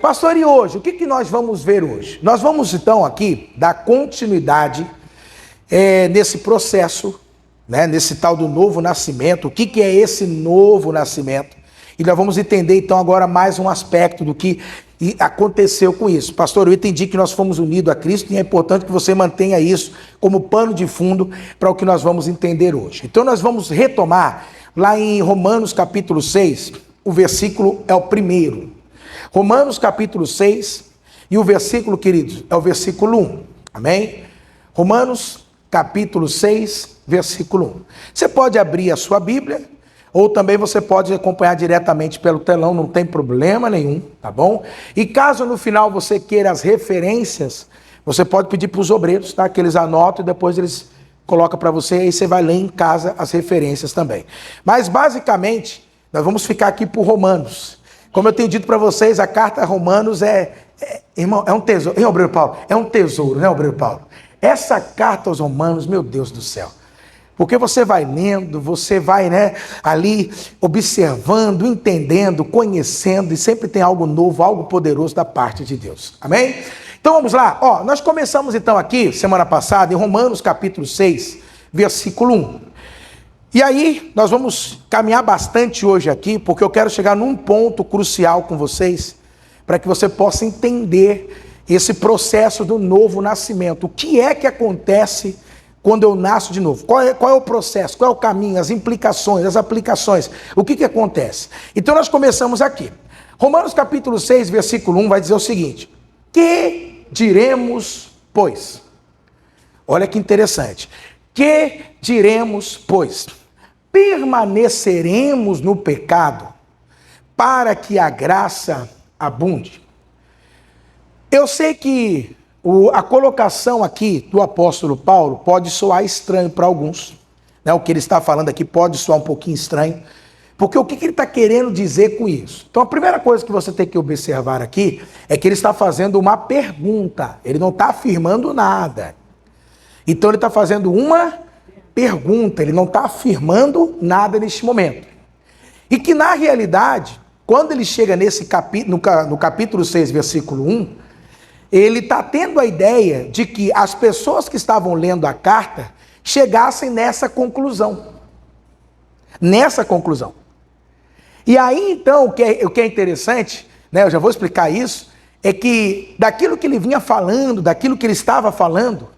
pastor, e hoje? O que nós vamos ver hoje? Nós vamos então aqui dar continuidade nesse processo, né, nesse tal do novo nascimento. O que é esse novo nascimento? E nós vamos entender então agora mais um aspecto do que aconteceu com isso. Pastor, eu entendi que nós fomos unidos a Cristo e é importante que você mantenha isso como pano de fundo para o que nós vamos entender hoje. Então nós vamos retomar lá em Romanos capítulo 6, o versículo é o primeiro. Romanos capítulo 6 e o versículo, queridos, é o versículo 1. Amém? Romanos capítulo 6, versículo 1. Você pode abrir a sua Bíblia, ou também você pode acompanhar diretamente pelo telão, não tem problema nenhum, tá bom? E caso no final você queira as referências, você pode pedir para os obreiros, tá? Que eles anotam e depois eles colocam para você, aí você vai ler em casa as referências também. Mas basicamente, nós vamos ficar aqui por Romanos. Como eu tenho dito para vocês, a carta a Romanos irmão, é um tesouro. Hein, obreiro Paulo? É um tesouro, né, obreiro Paulo? Essa carta aos Romanos, meu Deus do céu. Porque você vai lendo, você vai, né, ali observando, entendendo, conhecendo, e sempre tem algo novo, algo poderoso da parte de Deus. Amém? Então vamos lá. Nós começamos então aqui, semana passada, em Romanos capítulo 6, versículo 1. E aí, nós vamos caminhar bastante hoje aqui, porque eu quero chegar num ponto crucial com vocês, para que você possa entender esse processo do novo nascimento. O que é que acontece quando eu nasço de novo? Qual é o processo? Qual é o caminho? As implicações, as aplicações? O que acontece? Então nós começamos aqui. Romanos capítulo 6, versículo 1 vai dizer o seguinte: que diremos, pois? Olha que interessante. Que diremos, pois? Permaneceremos no pecado para que a graça abunde? Eu sei que a colocação aqui do apóstolo Paulo pode soar estranho para alguns, né? O que ele está falando aqui pode soar um pouquinho estranho, porque o que ele está querendo dizer com isso? Então a primeira coisa que você tem que observar aqui é que ele está fazendo uma pergunta, ele não está afirmando nada. Então ele está fazendo uma pergunta, ele não está afirmando nada neste momento. E que na realidade, quando ele chega nesse no capítulo 6, versículo 1, ele está tendo a ideia de que as pessoas que estavam lendo a carta chegassem nessa conclusão. Nessa conclusão. E aí então, o que é interessante, né, eu já vou explicar isso, é que daquilo que ele vinha falando, daquilo que ele estava falando,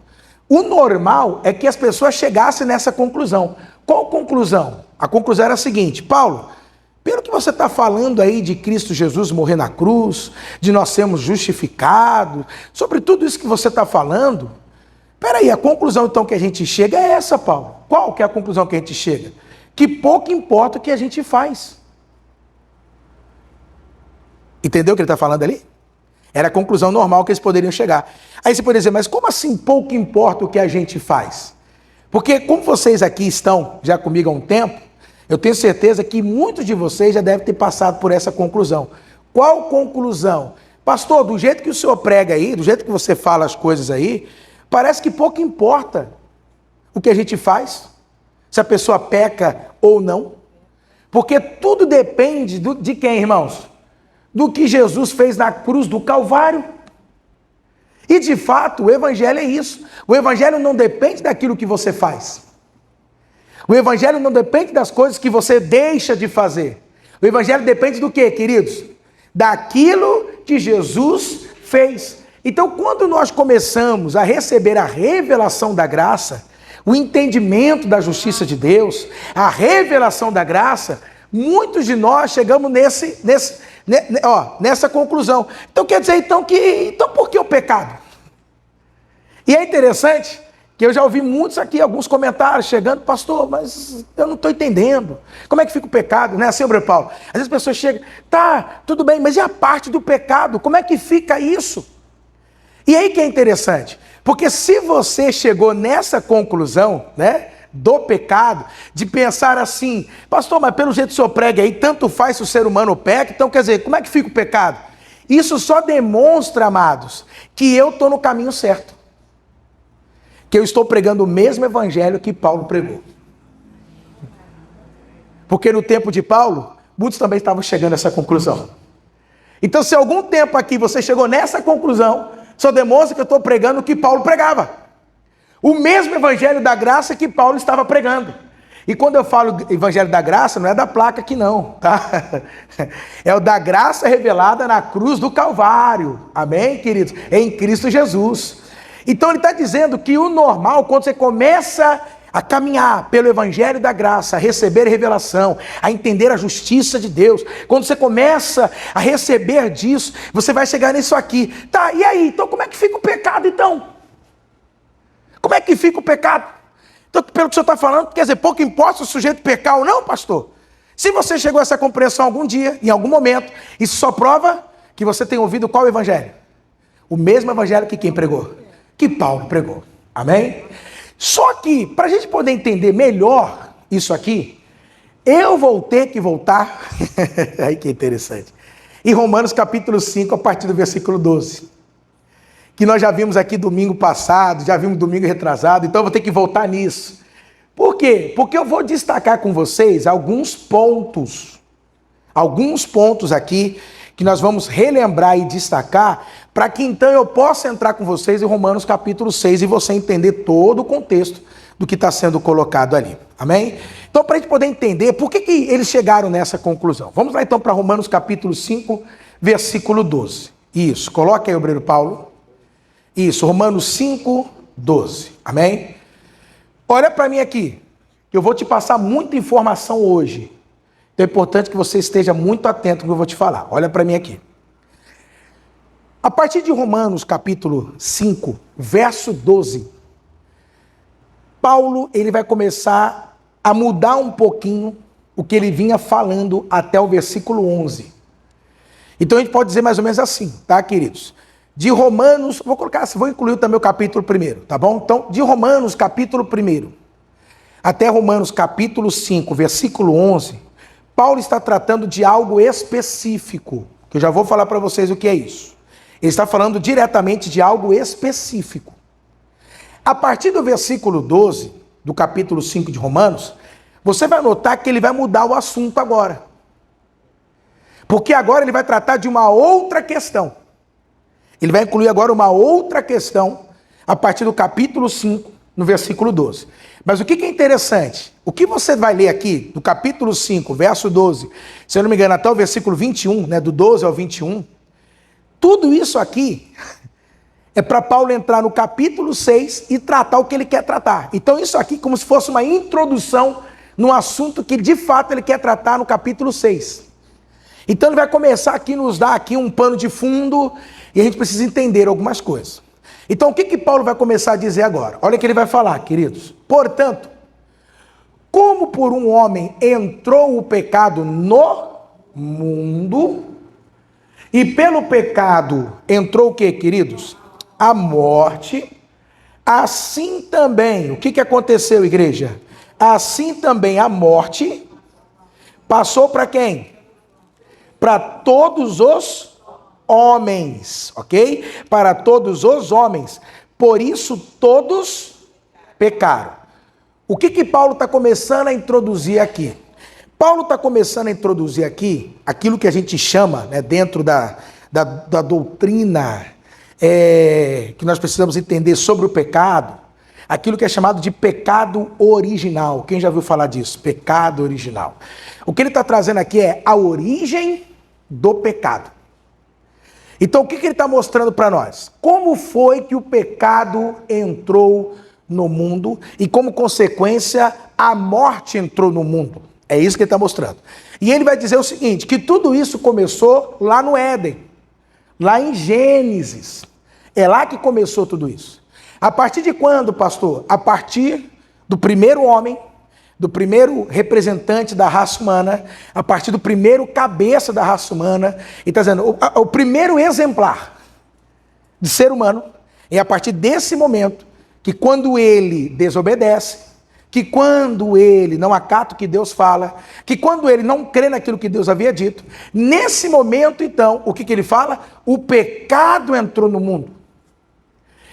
o normal é que as pessoas chegassem nessa conclusão. Qual conclusão? A conclusão era a seguinte: Paulo, pelo que você está falando aí de Cristo Jesus morrer na cruz, de nós sermos justificados, sobre tudo isso que você está falando, peraí, a conclusão então que a gente chega é essa, Paulo. Qual que é a conclusão que a gente chega? Que pouco importa o que a gente faz. Entendeu o que ele está falando ali? Era a conclusão normal que eles poderiam chegar. Aí você poderia dizer, mas como assim pouco importa o que a gente faz? Porque como vocês aqui estão já comigo há um tempo, eu tenho certeza que muitos de vocês já devem ter passado por essa conclusão. Qual conclusão? Pastor, do jeito que o senhor prega aí, do jeito que você fala as coisas aí, parece que pouco importa o que a gente faz, se a pessoa peca ou não. Porque tudo depende de quem, irmãos? Do que Jesus fez na cruz do Calvário. E de fato, o evangelho é isso. O evangelho não depende daquilo que você faz. O evangelho não depende das coisas que você deixa de fazer. O evangelho depende do quê, queridos? Daquilo que Jesus fez. Então, quando nós começamos a receber a revelação da graça, o entendimento da justiça de Deus, a revelação da graça, muitos de nós chegamos nessa conclusão. Então quer dizer então por que o pecado? E é interessante que eu já ouvi muitos aqui, alguns comentários chegando, pastor, mas eu não estou entendendo. Como é que fica o pecado, né? Assim, obreiro Paulo, às vezes as pessoas chegam, tá, tudo bem, mas e a parte do pecado? Como é que fica isso? E aí que é interessante, porque se você chegou nessa conclusão, né, do pecado, de pensar assim, pastor, mas pelo jeito que o senhor prega aí, tanto faz se o ser humano peca, então quer dizer, como é que fica o pecado? Isso só demonstra, amados, que eu estou no caminho certo, que eu estou pregando o mesmo evangelho que Paulo pregou. Porque no tempo de Paulo, muitos também estavam chegando a essa conclusão. Então, se algum tempo aqui você chegou nessa conclusão, só demonstra que eu estou pregando o que Paulo pregava. O mesmo evangelho da graça que Paulo estava pregando. E quando eu falo evangelho da graça, não é da placa aqui não, tá? É o da graça revelada na cruz do Calvário. Amém, queridos? Em Cristo Jesus. Então ele está dizendo que o normal, quando você começa a caminhar pelo evangelho da graça, a receber revelação, a entender a justiça de Deus, quando você começa a receber disso, você vai chegar nisso aqui. Tá, e aí? Então como é que fica o pecado então? Como é que fica o pecado? Então, pelo que o senhor está falando, quer dizer, pouco importa o sujeito pecar ou não, pastor? Se você chegou a essa compreensão algum dia, em algum momento, isso só prova que você tem ouvido qual evangelho? O mesmo evangelho que quem pregou? Que Paulo pregou. Amém? Só que, para a gente poder entender melhor isso aqui, eu vou ter que voltar, aí que interessante, em Romanos capítulo 5, a partir do versículo 12. Que nós já vimos aqui domingo passado, já vimos domingo retrasado, então eu vou ter que voltar nisso. Por quê? Porque eu vou destacar com vocês alguns pontos aqui, que nós vamos relembrar e destacar, para que então eu possa entrar com vocês em Romanos capítulo 6 e você entender todo o contexto do que está sendo colocado ali. Amém? Então, para a gente poder entender por que eles chegaram nessa conclusão. Vamos lá então para Romanos capítulo 5, versículo 12. Isso, coloca aí, obreiro Paulo. Isso, Romanos 5, 12. Amém? Olha para mim aqui, que eu vou te passar muita informação hoje. Então é importante que você esteja muito atento ao que eu vou te falar. Olha para mim aqui. A partir de Romanos capítulo 5, verso 12, Paulo ele vai começar a mudar um pouquinho o que ele vinha falando até o versículo 11. Então a gente pode dizer mais ou menos assim, tá, queridos? De Romanos, vou incluir também o capítulo 1, tá bom? Então, de Romanos capítulo 1 até Romanos capítulo 5, versículo 11, Paulo está tratando de algo específico, que eu já vou falar para vocês o que é isso. Ele está falando diretamente de algo específico. A partir do versículo 12, do capítulo 5 de Romanos, você vai notar que ele vai mudar o assunto agora. Porque agora ele vai tratar de uma outra questão. Ele vai incluir agora uma outra questão a partir do capítulo 5, no versículo 12. Mas o que é interessante? O que você vai ler aqui, do capítulo 5, verso 12, se eu não me engano, até o versículo 21, né, do 12 ao 21, tudo isso aqui é para Paulo entrar no capítulo 6 e tratar o que ele quer tratar. Então isso aqui é como se fosse uma introdução no assunto que de fato ele quer tratar no capítulo 6. Então ele vai começar aqui, nos dar aqui um pano de fundo, e a gente precisa entender algumas coisas. Então o que Paulo vai começar a dizer agora? Olha o que ele vai falar, queridos. Portanto, como por um homem entrou o pecado no mundo, e pelo pecado entrou o que, queridos? A morte. Assim também, o que aconteceu, igreja? Assim também a morte passou para quem? Para todos os homens, ok? Para todos os homens. Por isso todos pecaram. O que Paulo está começando a introduzir aqui? Paulo está começando a introduzir aqui aquilo que a gente chama, né, dentro da doutrina que nós precisamos entender sobre o pecado, aquilo que é chamado de pecado original. Quem já ouviu falar disso? Pecado original. O que ele está trazendo aqui é a origem do pecado. Então o que ele está mostrando para nós? Como foi que o pecado entrou no mundo e como consequência a morte entrou no mundo? É isso que ele está mostrando. E ele vai dizer o seguinte, que tudo isso começou lá no Éden, lá em Gênesis. É lá que começou tudo isso. A partir de quando, pastor? A partir do primeiro homem, do primeiro representante da raça humana, a partir do primeiro cabeça da raça humana. Ele está dizendo, o primeiro exemplar de ser humano é a partir desse momento que quando ele desobedece, que quando ele não acata o que Deus fala, que quando ele não crê naquilo que Deus havia dito, nesse momento, então, o que ele fala? O pecado entrou no mundo.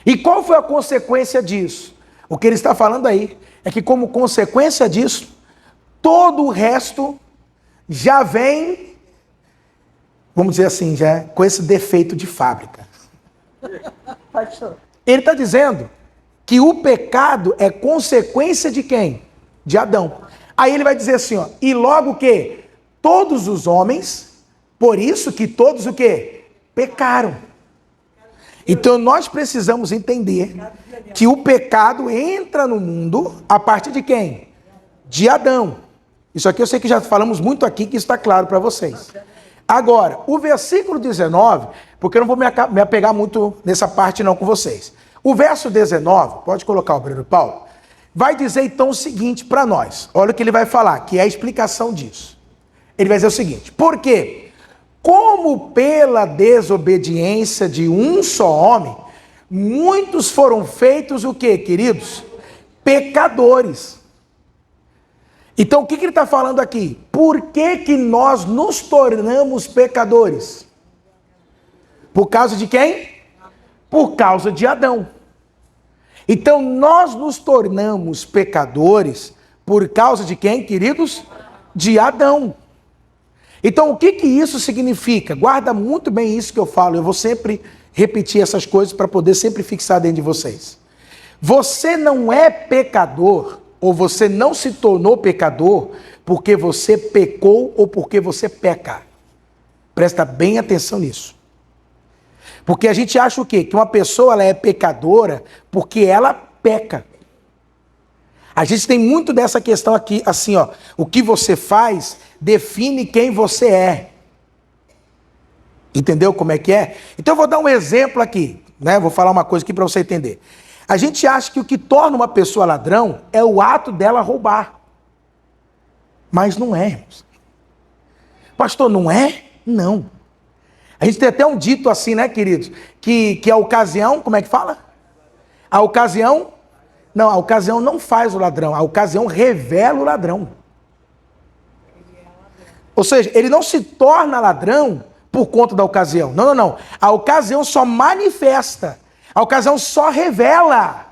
E qual foi a consequência disso? O que ele está falando aí é que, como consequência disso, todo o resto já vem vamos dizer assim, já com esse defeito de fábrica. Ele está dizendo que o pecado é consequência de quem? De Adão. Aí ele vai dizer assim, ó, e logo o quê? Todos os homens, por isso que todos o quê? Pecaram. Então nós precisamos entender que o pecado entra no mundo a partir de quem? De Adão. Isso aqui eu sei que já falamos muito aqui, que está claro para vocês. Agora, o versículo 19, porque eu não vou me apegar muito nessa parte não com vocês. O verso 19, pode colocar o obreiro Paulo, vai dizer então o seguinte para nós. Olha o que ele vai falar, que é a explicação disso. Ele vai dizer o seguinte, por quê? Como pela desobediência de um só homem, muitos foram feitos o quê, queridos? Pecadores. Então o que ele está falando aqui? Por que nós nos tornamos pecadores? Por causa de quem? Por causa de Adão. Então nós nos tornamos pecadores por causa de quem, queridos? De Adão. Então o que isso significa? Guarda muito bem isso que eu falo. Eu vou sempre repetir essas coisas para poder sempre fixar dentro de vocês. Você não é pecador, ou você não se tornou pecador porque você pecou ou porque você peca. Presta bem atenção nisso. Porque a gente acha o quê? Que uma pessoa ela é pecadora porque ela peca. A gente tem muito dessa questão aqui, assim, ó. O que você faz define quem você é. Entendeu como é que é? Então eu vou dar um exemplo aqui, né? Vou falar uma coisa aqui para você entender. A gente acha que o que torna uma pessoa ladrão é o ato dela roubar. Mas não é, irmãos. Pastor, não é? Não. A gente tem até um dito assim, né, queridos? Que a ocasião, como é que fala? A ocasião não faz o ladrão, a ocasião revela o ladrão. Ou seja, ele não se torna ladrão por conta da ocasião. Não. A ocasião só manifesta. A ocasião só revela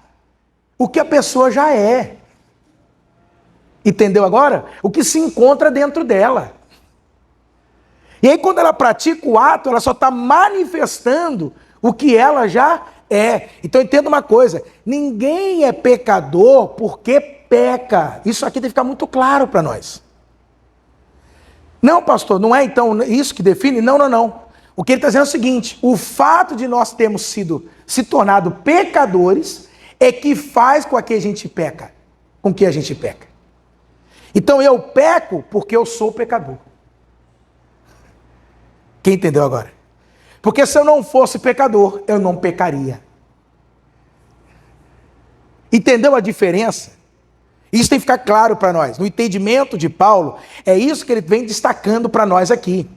o que a pessoa já é. Entendeu agora? O que se encontra dentro dela. E aí quando ela pratica o ato, ela só está manifestando o que ela já é. Então entenda uma coisa, ninguém é pecador porque peca. Isso aqui tem que ficar muito claro para nós. Não, pastor, não é então isso que define? Não. O que ele está dizendo é o seguinte, o fato de nós termos se tornado pecadores é que faz com que a gente peca. Com que a gente peca. Então eu peco porque eu sou pecador. Quem entendeu agora? Porque se eu não fosse pecador, eu não pecaria. Entendeu a diferença? Isso tem que ficar claro para nós. No entendimento de Paulo, é isso que ele vem destacando para nós aqui.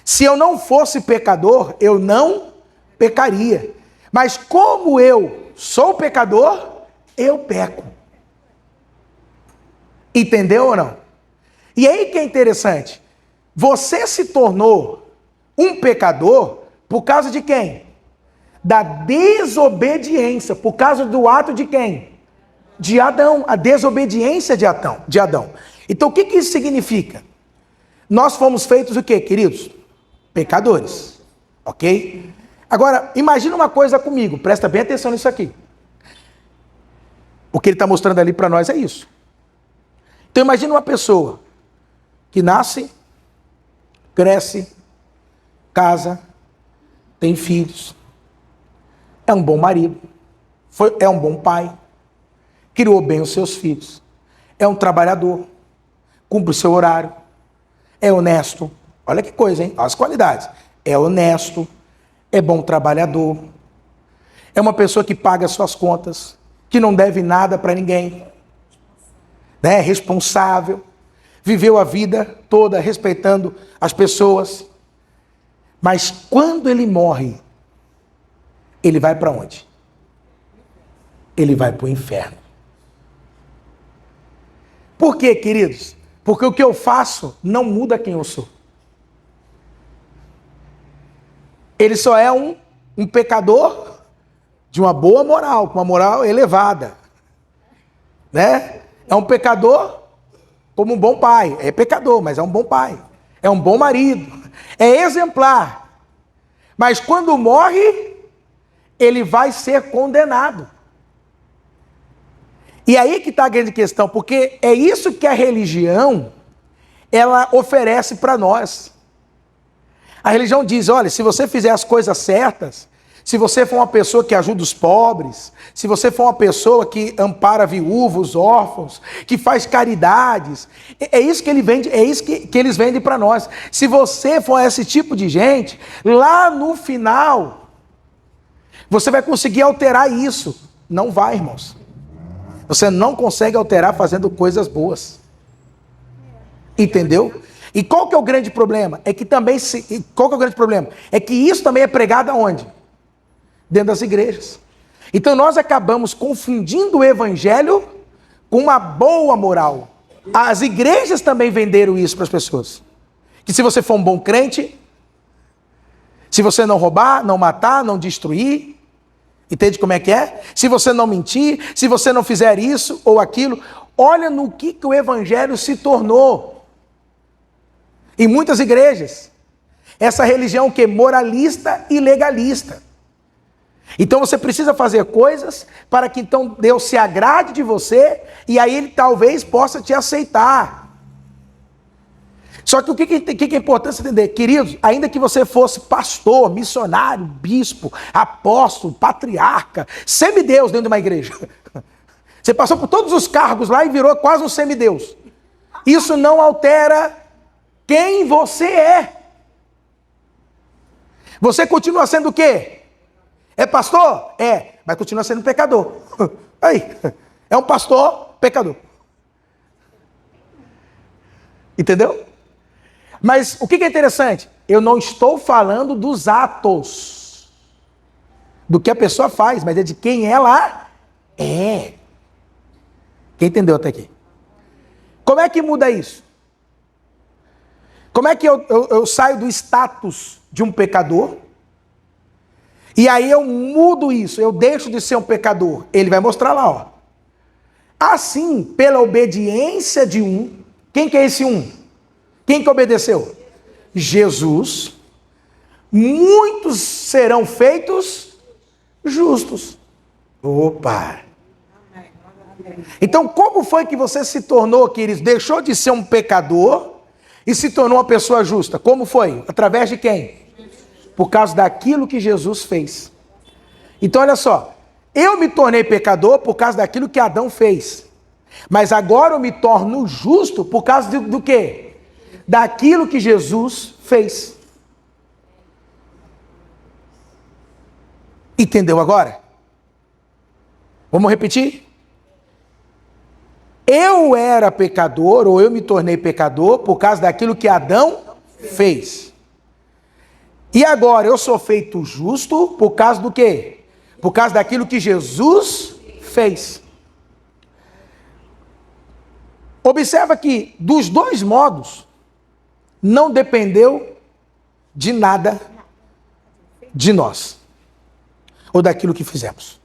Se eu não fosse pecador, eu não pecaria. Mas como eu sou pecador, eu peco. Entendeu ou não? E aí que é interessante. Você se tornou um pecador por causa de quem? Da desobediência. Por causa do ato de quem? De Adão. A desobediência de Adão. Então o que isso significa? Nós fomos feitos o quê, queridos? Pecadores. Ok? Agora, imagina uma coisa comigo. Presta bem atenção nisso aqui. O que ele está mostrando ali para nós é isso. Então imagina uma pessoa que nasce, cresce, casa, tem filhos, é um bom marido, é um bom pai, criou bem os seus filhos, é um trabalhador, cumpre o seu horário, é honesto, olha que coisa, hein? Olha as qualidades, é honesto, é bom trabalhador, é uma pessoa que paga suas contas, que não deve nada para ninguém, né? Responsável, viveu a vida toda respeitando as pessoas. Mas quando ele morre, ele vai para onde? Ele vai para o inferno. Por quê, queridos? Porque o que eu faço não muda quem eu sou. Ele só é um pecador de uma boa moral, com uma moral elevada. Né? É um pecador como um bom pai. É pecador, mas é um bom pai. É um bom marido. é exemplar, mas quando morre, ele vai ser condenado. E aí que está a grande questão, porque é isso que a religião, ela oferece para nós. A religião diz, olha, se você fizer as coisas certas, se você for uma pessoa que ajuda os pobres, se você for uma pessoa que ampara viúvos, órfãos, que faz caridades, é isso que ele vende, é isso que eles vendem para nós. Se você for esse tipo de gente, lá no final, você vai conseguir alterar isso. Não vai, irmãos. Você não consegue alterar fazendo coisas boas. Entendeu? E qual que é o grande problema? É que também, qual que é o grande problema? É que isso também é pregado aonde? Dentro das igrejas. Então nós acabamos confundindo o evangelho com uma boa moral. As igrejas também venderam isso para as pessoas. Que se você for um bom crente, se você não roubar, não matar, não destruir, entende como é que é? Se você não mentir, se você não fizer isso ou aquilo, olha no que o evangelho se tornou. Em muitas igrejas. Essa religião que é moralista e legalista. Então você precisa fazer coisas para que então Deus se agrade de você e aí ele talvez possa te aceitar. Só que o que é importante você entender? Queridos, ainda que você fosse pastor, missionário, bispo, apóstolo, patriarca, semideus dentro de uma igreja. Você passou por todos os cargos lá e virou quase um semideus. Isso não altera quem você é. Você continua sendo o quê? É pastor? É, mas continua sendo pecador. Aí, é um pastor pecador. Entendeu? Mas o que é interessante? Eu não estou falando dos atos, do que a pessoa faz, mas é de quem ela é. Quem entendeu até aqui? Como é que muda isso? Como é que eu saio do status de um pecador? E aí eu mudo isso, eu deixo de ser um pecador. Ele vai mostrar lá, ó. Assim, pela obediência de um, quem que é esse um? Quem que obedeceu? Jesus. Muitos serão feitos justos. Opa! Então, como foi que você se tornou, queridos? Deixou de ser um pecador e se tornou uma pessoa justa. Como foi? Através de quem? Por causa daquilo que Jesus fez. Então, olha só. Eu me tornei pecador por causa daquilo que Adão fez. Mas agora eu me torno justo por causa do quê? Daquilo que Jesus fez. Entendeu agora? Vamos repetir? Eu era pecador, ou eu me tornei pecador por causa daquilo que Adão fez. E agora eu sou feito justo por causa do quê? Por causa daquilo que Jesus fez. Observa que dos dois modos não dependeu de nada de nós ou daquilo que fizemos.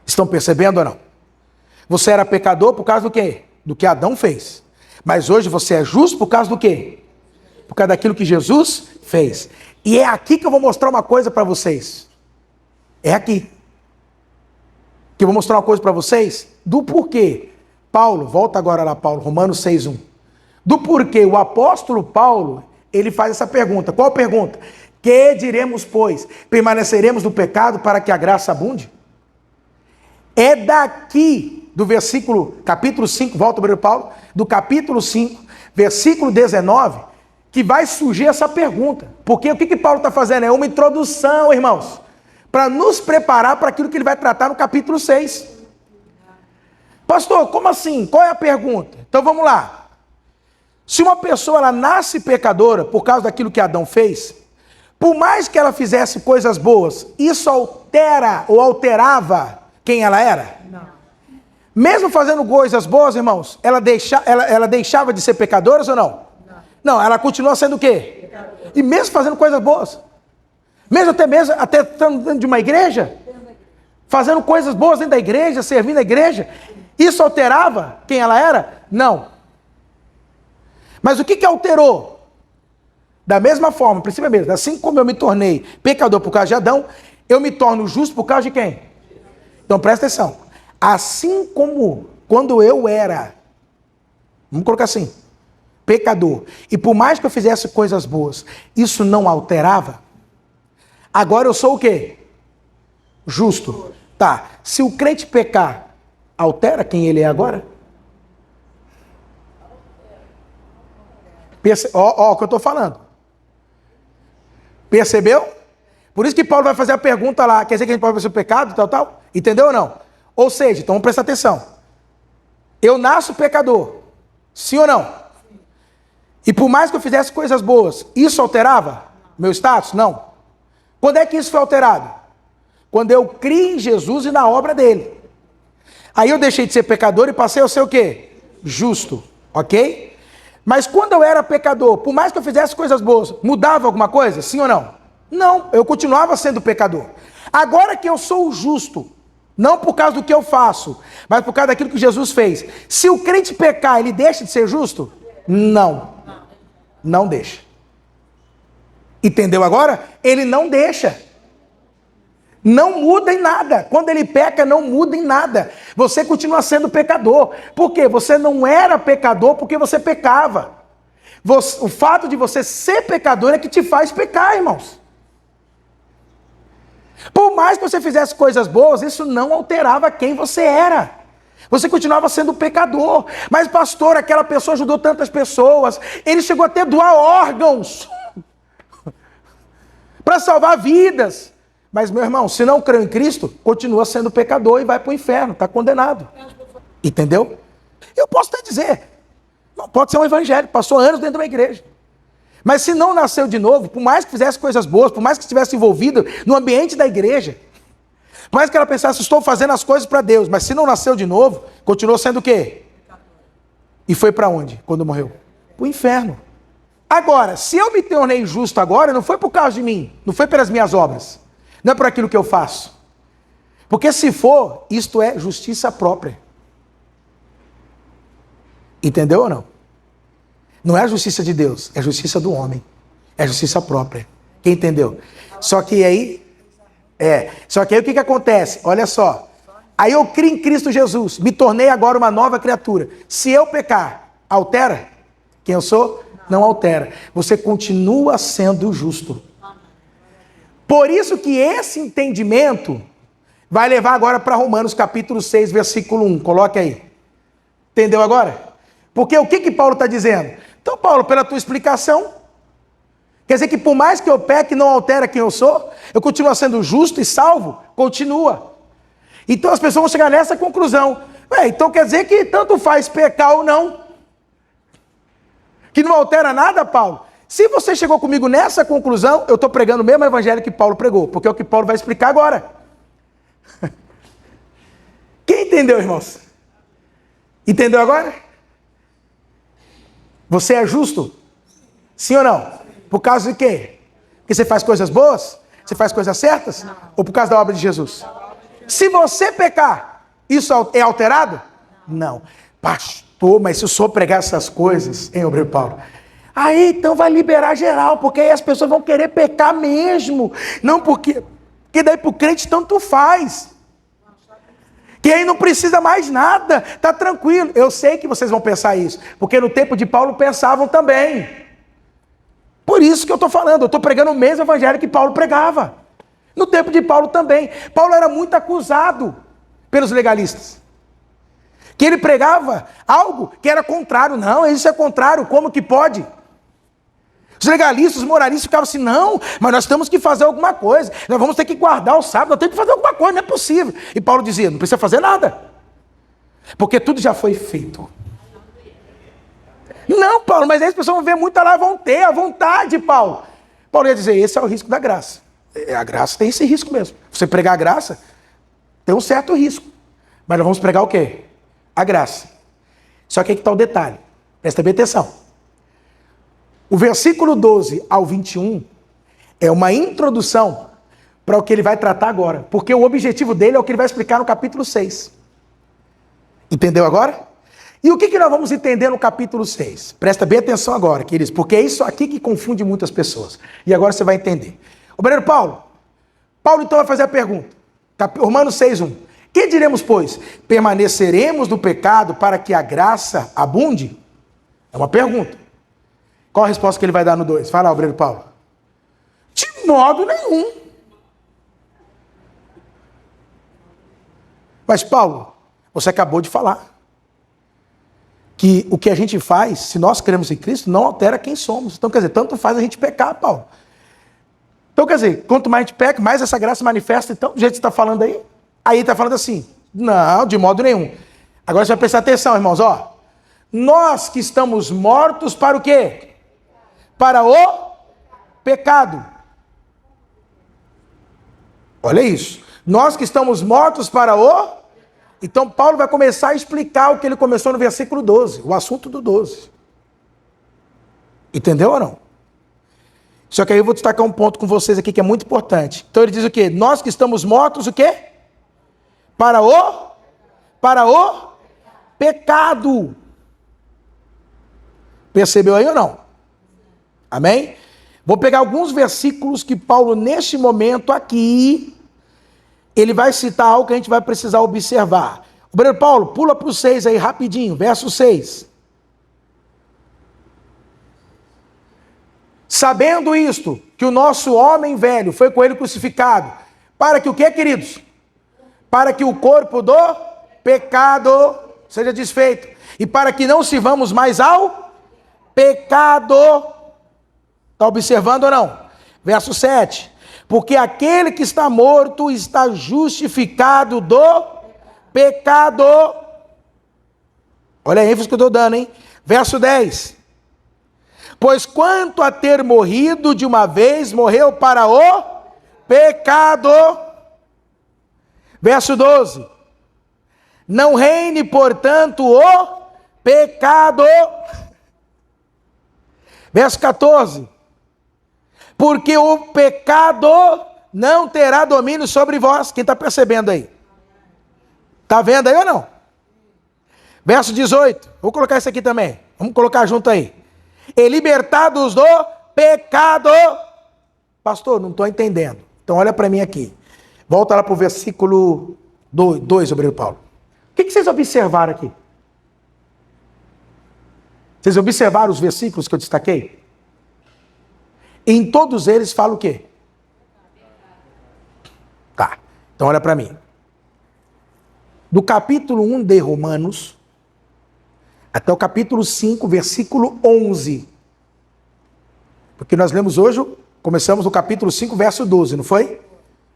Estão percebendo ou não? Você era pecador por causa do quê? Do que Adão fez. Mas hoje você é justo por causa do quê? Por causa daquilo que Jesus fez. E é aqui que eu vou mostrar uma coisa para vocês. É aqui. Que eu vou mostrar uma coisa para vocês do porquê. Paulo, volta agora lá, Paulo, Romanos 6:1. Do porquê o apóstolo Paulo, ele faz essa pergunta. Qual pergunta? Que diremos, pois? Permaneceremos no pecado para que a graça abunde? É daqui, do versículo, capítulo 5, volta para Paulo, do capítulo 5, versículo 19, que vai surgir essa pergunta. Porque o que Paulo está fazendo? É uma introdução, irmãos, para nos preparar para aquilo que ele vai tratar no capítulo 6. Pastor, como assim? Qual é a pergunta? Então vamos lá. Se uma pessoa ela nasce pecadora por causa daquilo que Adão fez, por mais que ela fizesse coisas boas, isso altera ou alterava quem ela era? Não. Mesmo fazendo coisas boas, irmãos, ela deixava de ser pecadora ou não? Não, ela continua sendo o quê? Pecador. E mesmo fazendo coisas boas. Até estando dentro de uma igreja, fazendo coisas boas dentro da igreja, servindo a igreja, isso alterava quem ela era? Não. Mas o que alterou? Da mesma forma, o princípio é mesmo. Assim como eu me tornei pecador por causa de Adão, eu me torno justo por causa de quem? Então presta atenção. Assim como quando eu era, vamos colocar assim, pecador, e por mais que eu fizesse coisas boas, isso não alterava, agora eu sou o quê? Justo. Tá, se o crente pecar, altera quem ele é agora? Ó, o que eu estou falando. Percebeu? Por isso que Paulo vai fazer a pergunta lá, quer dizer que a gente pode fazer o pecado, tal? Entendeu ou não? Ou seja, então vamos prestar atenção. Eu nasço pecador, sim ou não? E por mais que eu fizesse coisas boas, isso alterava meu status? Não. Quando é que isso foi alterado? Quando eu criei em Jesus e na obra dele. Aí eu deixei de ser pecador e passei a ser o quê? Justo, ok? Mas quando eu era pecador, por mais que eu fizesse coisas boas, mudava alguma coisa? Sim ou não? Não, eu continuava sendo pecador. Agora que eu sou o justo, não por causa do que eu faço, mas por causa daquilo que Jesus fez. Se o crente pecar, ele deixa de ser justo? Não. Não deixa. Entendeu agora? Ele não deixa. Não muda em nada. Quando ele peca, não muda em nada. Você continua sendo pecador. Por quê? Você não era pecador porque você pecava. O fato de você ser pecador é que te faz pecar, irmãos. Por mais que você fizesse coisas boas, isso não alterava quem você era. Você continuava sendo pecador. Mas, pastor, aquela pessoa ajudou tantas pessoas. Ele chegou até a doar órgãos para salvar vidas. Mas, meu irmão, se não creu em Cristo, continua sendo pecador e vai para o inferno, está condenado. Entendeu? Eu posso até dizer, não pode ser um evangélico, passou anos dentro de uma igreja. Mas se não nasceu de novo, por mais que fizesse coisas boas, por mais que estivesse envolvido no ambiente da igreja, por mais que ela pensasse, estou fazendo as coisas para Deus, mas se não nasceu de novo, continuou sendo o quê? E foi para onde quando morreu? Para o inferno. Agora, se eu me tornei justo agora, não foi por causa de mim, não foi pelas minhas obras. Não é por aquilo que eu faço. Porque se for, isto é justiça própria. Entendeu ou não? Não é a justiça de Deus, é a justiça do homem. É a justiça própria. Quem entendeu? Só que aí o que acontece? Olha só. Aí eu criei em Cristo Jesus, me tornei agora uma nova criatura. Se eu pecar, altera quem eu sou? Não altera. Você continua sendo justo. Por isso que esse entendimento vai levar agora para Romanos capítulo 6, versículo 1. Coloque aí. Entendeu agora? Porque o que Paulo está dizendo? Então, Paulo, pela tua explicação, quer dizer que por mais que eu peque, não altera quem eu sou? Eu continuo sendo justo e salvo? Continua. Então as pessoas vão chegar nessa conclusão. Então quer dizer que tanto faz pecar ou não? Que não altera nada, Paulo? Se você chegou comigo nessa conclusão, eu estou pregando o mesmo evangelho que Paulo pregou, porque é o que Paulo vai explicar agora. Quem entendeu, irmãos? Entendeu agora? Você é justo? Sim ou não? Por causa de quê? Porque você faz coisas boas? Você faz coisas certas? Não. Ou por causa da obra de Jesus? Se você pecar, isso é alterado? Não. Pastor, mas se eu só pregar essas coisas, hein, obreiro Paulo? Aí então vai liberar geral, porque aí as pessoas vão querer pecar mesmo. Não porque daí pro crente tanto faz. Que aí não precisa mais nada, tá tranquilo. Eu sei que vocês vão pensar isso, porque no tempo de Paulo pensavam também. Por isso que eu estou falando, eu estou pregando o mesmo evangelho que Paulo pregava. No tempo de Paulo também. Paulo era muito acusado pelos legalistas. Que ele pregava algo que era contrário. Não, isso é contrário, como que pode? Os legalistas, os moralistas ficavam assim, não, mas nós temos que fazer alguma coisa, nós vamos ter que guardar o sábado, nós temos que fazer alguma coisa, não é possível. E Paulo dizia, não precisa fazer nada, porque tudo já foi feito. Não, Paulo, mas aí as pessoas vão ver muito lá, vão ter a vontade, Paulo. Paulo ia dizer, esse é o risco da graça. A graça tem esse risco mesmo. Você pregar a graça, tem um certo risco. Mas nós vamos pregar o quê? A graça. Só que aí que está o detalhe, presta bem atenção. O versículo 12 ao 21 é uma introdução para o que ele vai tratar agora. Porque o objetivo dele é o que ele vai explicar no capítulo 6. Entendeu agora? E o que nós vamos entender no capítulo 6? Presta bem atenção agora, queridos, porque é isso aqui que confunde muitas pessoas. E agora você vai entender. Obreiro Paulo então vai fazer a pergunta. Romanos 6:1. Que diremos, pois? Permaneceremos no pecado para que a graça abunde? É uma pergunta. Qual a resposta que ele vai dar no 2? Fala, obreiro Paulo. De modo nenhum. Mas, Paulo, você acabou de falar que o que a gente faz, se nós cremos em Cristo, não altera quem somos. Então, quer dizer, tanto faz a gente pecar, Paulo. Então, quer dizer, quanto mais a gente peca, mais essa graça manifesta. Então, do jeito que você está falando aí, está falando assim, não, de modo nenhum. Agora você vai prestar atenção, irmãos, ó. Nós que estamos mortos para o quê? Para o pecado. Olha isso. Nós que estamos mortos para o... Então, Paulo vai começar a explicar o que ele começou no versículo 12, o assunto do 12. Entendeu ou não? Só que aí eu vou destacar um ponto com vocês aqui que é muito importante. Então ele diz o quê? Nós que estamos mortos, o quê? Para o pecado. Percebeu aí ou não? Amém? Vou pegar alguns versículos que Paulo, neste momento aqui, ele vai citar algo que a gente vai precisar observar. Obreiro Paulo, pula para o 6 aí, rapidinho, verso 6. Sabendo isto, que o nosso homem velho foi com ele crucificado, para que o quê, queridos? Para que o corpo do pecado seja desfeito, e para que não sirvamos mais ao pecado. Está observando ou não? Verso 7. Porque aquele que está morto está justificado do pecado. Olha a ênfase que eu estou dando, hein? Verso 10. Pois quanto a ter morrido de uma vez, morreu para o pecado. Verso 12. Não reine, portanto, o pecado. Verso 14. Porque o pecado não terá domínio sobre vós. Quem está percebendo aí? Está vendo aí ou não? Verso 18. Vou colocar isso aqui também. Vamos colocar junto aí. E libertados do pecado. Pastor, não estou entendendo. Então olha para mim aqui. Volta lá para o versículo 2, obreiro Paulo. O que vocês observaram aqui? Vocês observaram os versículos que eu destaquei? Em todos eles fala o quê? Tá, então olha para mim. Do capítulo 1 de Romanos até o capítulo 5, versículo 11. Porque nós lemos hoje, começamos no capítulo 5, verso 12, não foi?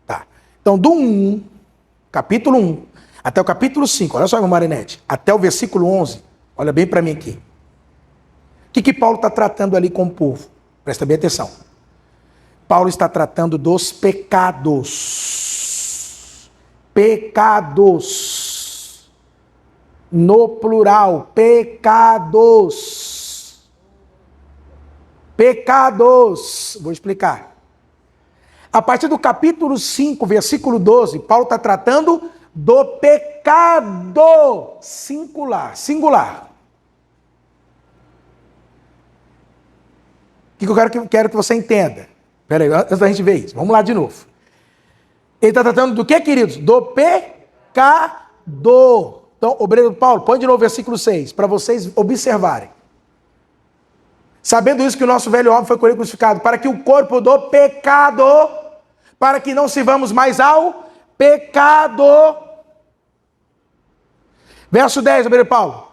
Tá. Então do 1, capítulo 1, até o capítulo 5, olha só, meu Marinete, até o versículo 11, olha bem para mim aqui. O que Paulo está tratando ali com o povo? Presta bem atenção. Paulo está tratando dos pecados. Pecados. No plural. Pecados. Pecados. Vou explicar. A partir do capítulo 5, versículo 12, Paulo está tratando do pecado singular. Singular. O que eu quero que você entenda? Espera aí, antes da gente ver isso. Vamos lá de novo. Ele está tratando do que, queridos? Do pecado. Então, obreiro Paulo, põe de novo o versículo 6, para vocês observarem. Sabendo isso que o nosso velho homem foi com ele crucificado, para que o corpo do pecado, para que não sirvamos mais ao pecado. Verso 10, obreiro Paulo.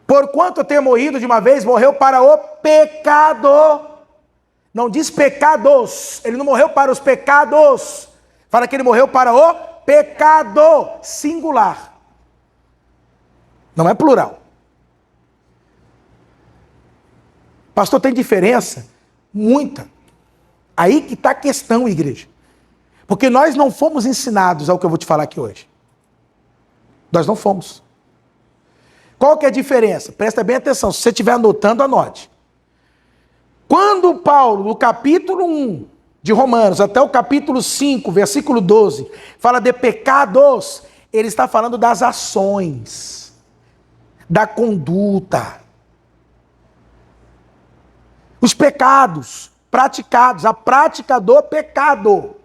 Porquanto ter morrido de uma vez, morreu para o pecado. Não diz pecados. Ele não morreu para os pecados. Fala que ele morreu para o pecado. Singular. Não é plural. Pastor, tem diferença? Muita. Aí que está a questão, igreja. Porque nós não fomos ensinados ao que eu vou te falar aqui hoje. Nós não fomos. Qual que é a diferença? Presta bem atenção, se você estiver anotando, anote. Quando Paulo, no capítulo 1 de Romanos, até o capítulo 5, versículo 12, fala de pecados, ele está falando das ações, da conduta, os pecados praticados, a prática do pecado.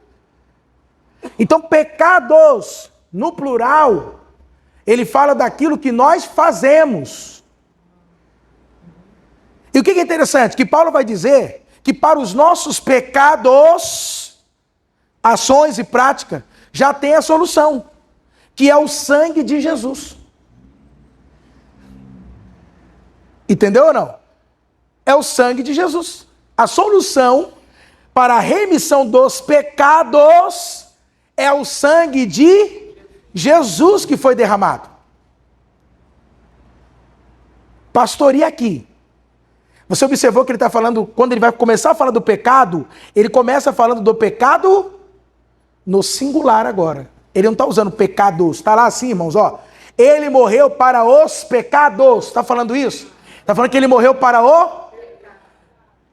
Então, pecados, no plural, ele fala daquilo que nós fazemos. E o que é interessante? Que Paulo vai dizer que para os nossos pecados, ações e prática, já tem a solução, que é o sangue de Jesus. Entendeu ou não? É o sangue de Jesus. A solução para a remissão dos pecados é o sangue de Jesus que foi derramado. Pastor, e aqui? Você observou que ele está falando, quando ele vai começar a falar do pecado, ele começa falando do pecado no singular agora. Ele não está usando pecados, está lá assim, irmãos, ó. Ele morreu para os pecados, está falando isso? Está falando que ele morreu para o...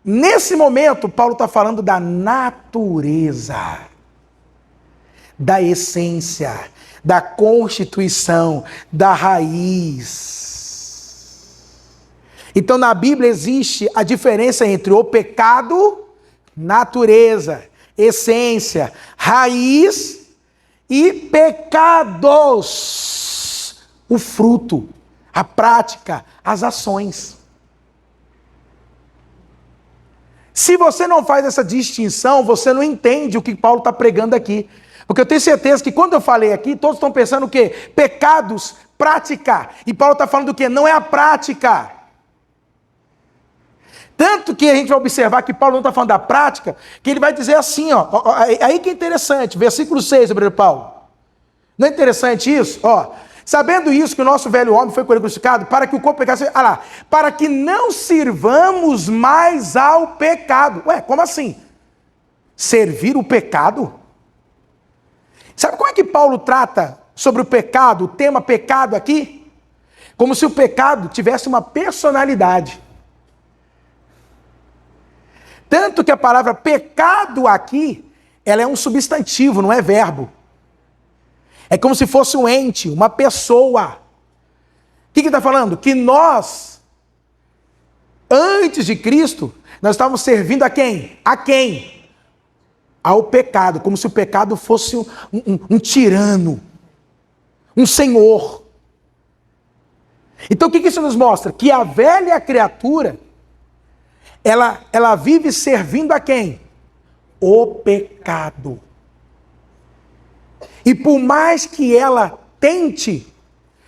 Nesse momento, Paulo está falando da natureza, da essência, da constituição, da raiz. Então, na Bíblia existe a diferença entre o pecado, natureza, essência, raiz e pecados, o fruto, a prática, as ações. Se você não faz essa distinção, você não entende o que Paulo está pregando aqui. Porque eu tenho certeza que quando eu falei aqui, todos estão pensando o quê? Pecados, prática. E Paulo está falando do quê? Não é a prática. Tanto que a gente vai observar que Paulo não está falando da prática, que ele vai dizer assim, ó, aí que é interessante, versículo 6, obreiro Paulo. Não é interessante isso? Ó, sabendo isso, que o nosso velho homem foi com ele crucificado, para que o corpo pecasse, para que não sirvamos mais ao pecado. Ué, como assim? Servir o pecado? Sabe como é que Paulo trata sobre o pecado, o tema pecado aqui? Como se o pecado tivesse uma personalidade. Tanto que a palavra pecado aqui, ela é um substantivo, não é verbo. É como se fosse um ente, uma pessoa. O que ele está falando? Que nós, antes de Cristo, nós estávamos servindo a quem? A quem? Ao pecado, como se o pecado fosse um tirano, um senhor. Então o que isso nos mostra? Que a velha criatura, ela vive servindo a quem? O pecado. E por mais que ela tente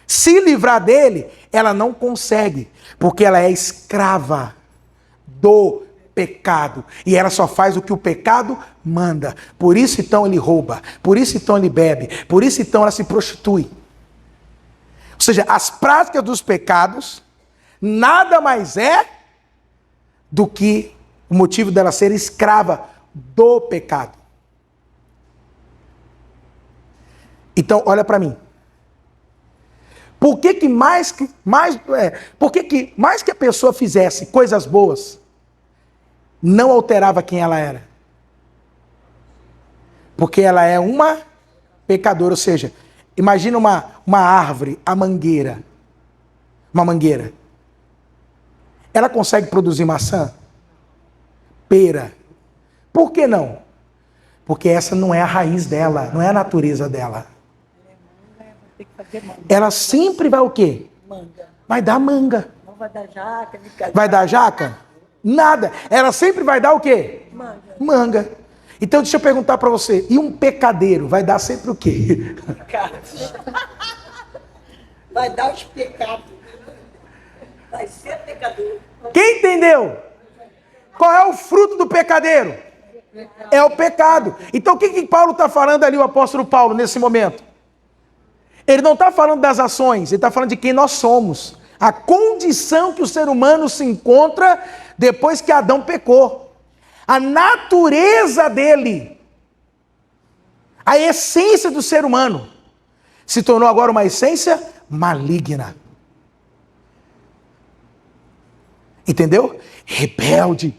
se livrar dele, ela não consegue, porque ela é escrava do pecado. E ela só faz o que o pecado manda. Por isso então ele rouba, por isso então ele bebe, por isso então ela se prostitui. Ou seja, as práticas dos pecados nada mais é do que o motivo dela ser escrava do pecado. Então, olha para mim. Por que mais que a pessoa fizesse coisas boas, não alterava quem ela era? Porque ela é uma pecadora, ou seja, imagina uma árvore, a mangueira. Uma mangueira. Ela consegue produzir maçã? Pera. Por que não? Porque essa não é a raiz dela, não é a natureza dela. Ela sempre vai o quê? Manga. Vai dar manga. Não vai dar jaca. Vai dar jaca? Nada. Ela sempre vai dar o quê? Manga. Manga. Então deixa eu perguntar para você, e um pecadeiro vai dar sempre o quê? Pecados. Vai dar os pecados. Vai ser pecador. Quem entendeu? Qual é o fruto do pecadeiro? É o pecado. Então o que Paulo está falando ali, o apóstolo Paulo, nesse momento? Ele não está falando das ações, ele está falando de quem nós somos. A condição que o ser humano se encontra depois que Adão pecou. A natureza dele, a essência do ser humano, se tornou agora uma essência maligna. Entendeu? Rebelde,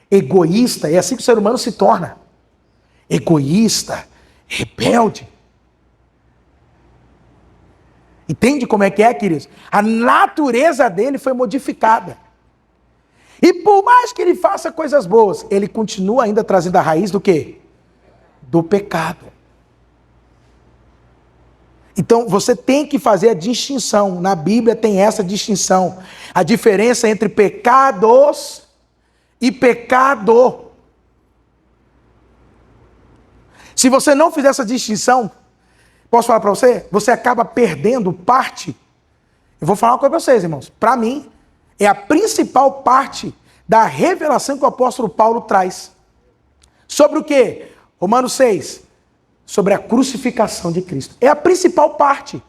egoísta, é assim que o ser humano se torna. Egoísta, rebelde. Entende como é que é, queridos? A natureza dele foi modificada. E por mais que ele faça coisas boas, ele continua ainda trazendo a raiz do quê? Do pecado. Então você tem que fazer a distinção. Na Bíblia tem essa distinção. A diferença entre pecados e pecado. Se você não fizer essa distinção, posso falar para você? Você acaba perdendo parte. Eu vou falar uma coisa para vocês, irmãos. Para mim, é a principal parte da revelação que o apóstolo Paulo traz. Sobre o quê? Romanos 6. Sobre a crucificação de Cristo. É a principal parte.